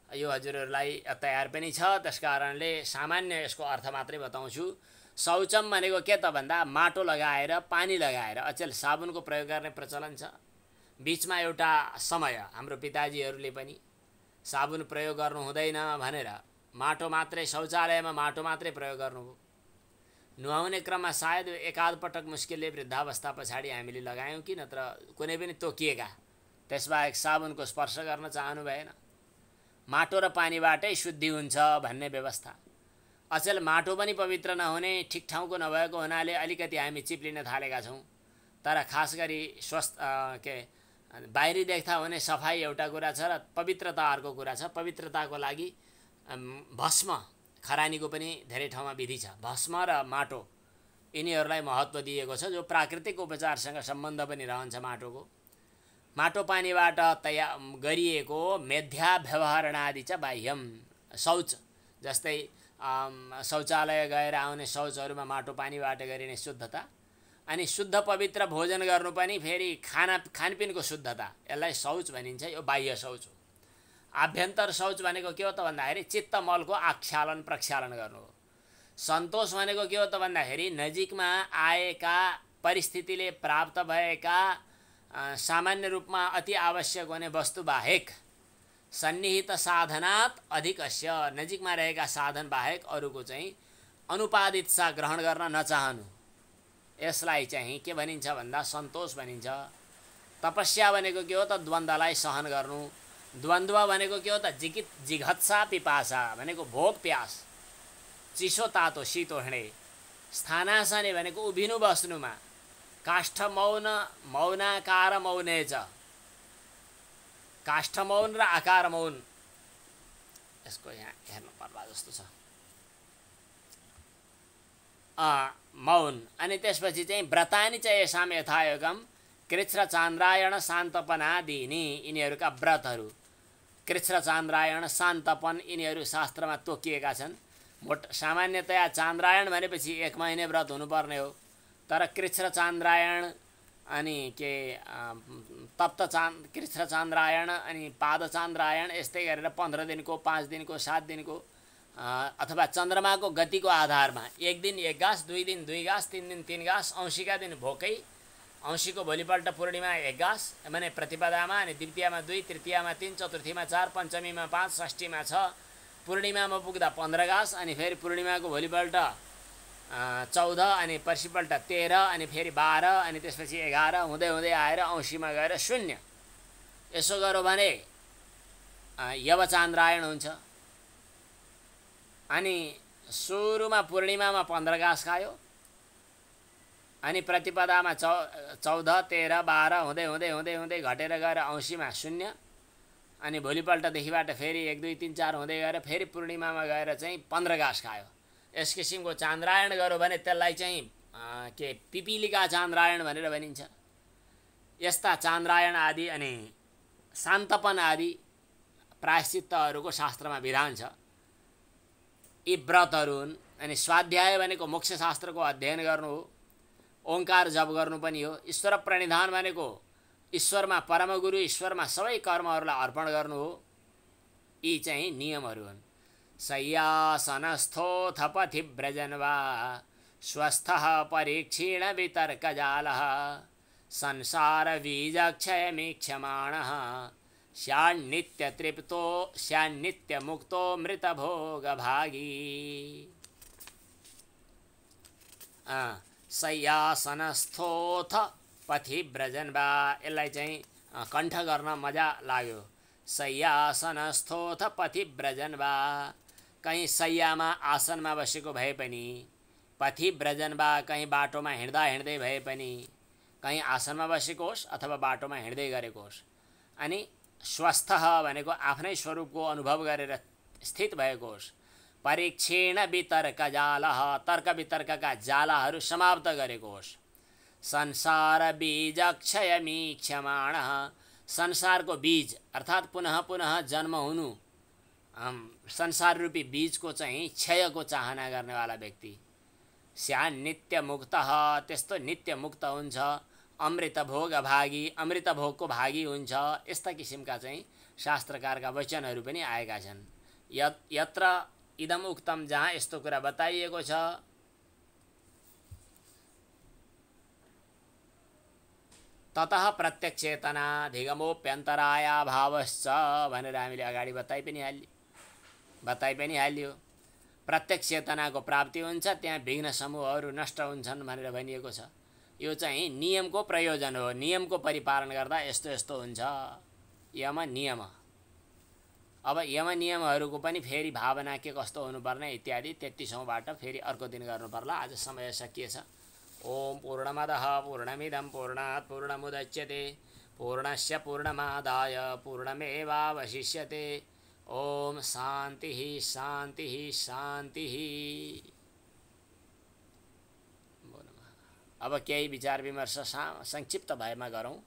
यो हजुरहरूलाई तयार पनि छ। त्यसकारणले सामान्य यसको अर्थ मात्रै बताउँछु। शौचम भनेको के त भन्दा माटो लगाएर पानी लगाएर, अचेल साबुनको प्रयोग गर्ने प्रचलन छ। बीचमा एउटा समय हाम्रो पिताजीहरूले पनि साबुन प्रयोग गर्नु हुँदैन भनेर माटो मात्रै, शौचालयमा माटो मात्रै प्रयोग गर्नुभयो। नुहाउने क्रममा सायद एकाध पटक मुस्किलले वृद्धावस्था पछाडि हामीले लगायौँ कि नत्र कुनै पनि तोकिएका, त्यसबाहेक साबुनको स्पर्श गर्न चाहनु भएन। माटो र पानीबाटै शुद्धि हुन्छ भन्ने व्यवस्था। अचेल माटो पनि पवित्र नहुने, ठिक ठाउँको नभएको हुनाले अलिकति हामी चिप्लिन थालेका छौँ। तर खास गरी बाहिरी देख्दा हुने सफाइ एउटा कुरा छ र पवित्रता अर्को कुरा छ। पवित्रताको लागि भस्म, खरानीको पनि धेरै ठाउँमा विधि छ। भस्म र माटो यिनीहरूलाई महत्त्व दिएको छ, जो प्राकृतिक उपचारसँग सम्बन्ध पनि रहन्छ माटोको। माटो पानीबाट गरिएको मेध्याव्यवहारणादि च बाह्यम। शौच जस्तै शौचालय गएर आउने शौचहरूमा माटो पानीबाट गरिने शुद्धता, अनि शुद्ध पवित्र भोजन गर्नु पनि फेरि खानपिनको शुद्धता, यसलाई शौच भनिन्छ। यो बाह्य शौच हो। आभ्यन्तर शौच भनेको के हो त भन्दाखेरि चित्तमलको आक्षालन प्रक्षालन गर्नु हो। सन्तोष भनेको के हो त भन्दाखेरि नजिकमा आएका, परिस्थितिले प्राप्त भएका, सामान्य रूपमा अति आवश्यक हुने वस्तु बाहेक, सन्निहित साधनात् अधिकस्य, नजिकमा रहेका साधन बाहेक अरूको चाहिँ अनुपादित सा ग्रहण गर्न नचाहनु, यसलाई चाहिँ के भनिन्छ भन्दा सन्तोष भनिन्छ। तपस्या भनेको के हो त द्वन्द्वलाई सहन गर्नु। द्वन्द्व भनेको के हो त जिघत्सा पिपासा भनेको भोक प्यास, चिसो तातो शीतो हिँडे। स्थानासने भनेको उभिनु बस्नुमा। काष्ठ मौन मौनाकार मौने च, काष्ठ मौन र आकार मौन, यसको यहाँ हेर्नु पर्ला जस्तो छ। मौन। अनि त्यसपछि चाहिँ व्रतानि च येषां यथायोगम कृच्छ्र चान्द्रायण शान्तपनादीनि, यिनीहरूका व्रतहरू कृच्छ्र चान्द्रायण शान्तपन यिनीहरू शास्त्रमा तोकिएका छन्। सामान्यतया चान्द्रायण भनेपछि 1 महिने व्रत हुनुपर्ने हो, तर कृच्छ्र चान्द्रायण अनि कृच्छ्र चान्द्रायण अनि पाद चान्द्रायण यस्तै गरेर 15 दिनको, 5 दिनको, 7 दिनको अथवा चन्द्रमाको गतिको आधारमा 1 दिन 1 गाँस, 2 दिन 2 गाँस, 3 दिन 3 गाँस, औँसीका दिन भोकै, औँसीको भोलिपल्ट पूर्णिमा 1 गाँस, माने प्रतिपदामा, अनि द्वितीयमा 2, तृतीयमा 3, चतुर्थीमा 4, पञ्चमीमा 5, षष्ठीमा 6, पूर्णिमामा पुग्दा 15 गाँस, अनि फेरि पूर्णिमाको भोलिपल्ट 14, अनि पर्सिपल्ट 13, अनि फेरि 12, अनि त्यसपछि 11 हुँदै हुँदै आएर औँसीमा गएर 0। यसो गऱ्यो भने यवचान्द्रायण हुन्छ। अनि सुरुमा पूर्णिमामा 15 गाँस खायो, अनि प्रतिपदामा 14, 13, 12 हुँदै हुँदै हुँदै हुँदै घटेर गएर औँसीमा 0, अनि भोलिपल्टदेखिबाट फेरि 1, 2, 3, 4 हुँदै गएर फेरि पूर्णिमामा गएर चाहिँ 15 गाँस खायो। यस किसिमको चान्द्रायण गर्यो भने त्यसलाई चाहिँ पिपिलिका चान्द्रायण भनेर भनिन्छ। यस्ता चान्द्रायण आदि अनि शान्तपन आदि प्रायश्चित्तहरूको शास्त्रमा विधान छ। यी व्रतहरू हुन्। अनि स्वाध्याय भनेको मोक्ष शास्त्रको अध्ययन गर्नु हो, ओंकार जप गर्नु पनि हो। ईश्वर प्रणिधान भनेको ईश्वरमा, परमगुरु ईश्वरमा सबै कर्महरूलाई अर्पण गर्नु हो। यी चाहिँ नियमहरू हुन्। शय्यासनस्थोऽथ पथि व्रजन् वा स्वस्थः परीक्षीण वितर्कजालः संसारबीजक्षयमीक्षमाणः स्यान्नित्यतृप्तो स्यान्नित्यमुक्तो मृतभोगभागी। शय्यासनस्थोऽथ पथि व्रजन् वा, यसलाई चाहिँ कण्ठ गर्न मजा लाग्यो। शय्यासनस्थोऽथ पथि व्रजन् वा, कहीँ शय्यामा आसनमा बसेको भए पनि, पथि व्रजन् वा कहीँ बाटोमा हिँड्दा हिँड्दै भए पनि, कहीँ आसनमा बसेको होस् अथवा बाटोमा हिँड्दै गरेको होस्। अनि स्वस्थ भनेको आफ्नै स्वरूपको अनुभव गरेर स्थित भएको होस्। परीक्षेण वितर्क जालः, तर्क वितर्कका जालाहरू समाप्त गरेको होस्। संसार बीजक्षयमीक्षमाणः, संसारको बीज अर्थात् पुनः पुनः जन्म हुनु, संसार रूपी बीजको चाहिँ क्षयको चाहना गर्नेवाला व्यक्ति। स्यान् नित्य मुक्त, त्यस्तो नित्य मुक्त हुन्छ। अमृतभोग अभागी, अमृतभोगको भागी हुन्छ, यस्ता किसिमका चाहिँ शास्त्रकारका वचनहरू पनि आएका छन्। यत्र इदम उक्तम, जहाँ यस्तो कुरा बताइएको छ, ततः प्रत्यक्षेतनाधिगमोप्यन्तरायाभावश्च भनेर हामीले अगाडि बताइ पनि हाल्यो। प्रत्यक्ष चेतनाको प्राप्ति हुन्छ, त्यहाँ विघ्न समूहहरू नष्ट हुन्छन् भनेर भनिएको छ। यो चाहिँ नियमको प्रयोजन हो। नियमको परिपालन गर्दा यस्तो यस्तो हुन्छ, यम नियम। अब यम नियमहरूको पनि फेरि भावना के कस्तो हुनुपर्ने इत्यादि 33औँबाट फेरि अर्को दिन गर्नुपर्ला। आज समय सकिएछ। ओम पूर्णमदः पूर्णमिदं पूर्णात् पूर्णमुदच्यते पूर्णस्य पूर्णमादाय पूर्णमेवावशिष्यते। ओम शांति शांति शांति। अब केही विचार विमर्श संक्षिप्त भएमा गरौँ।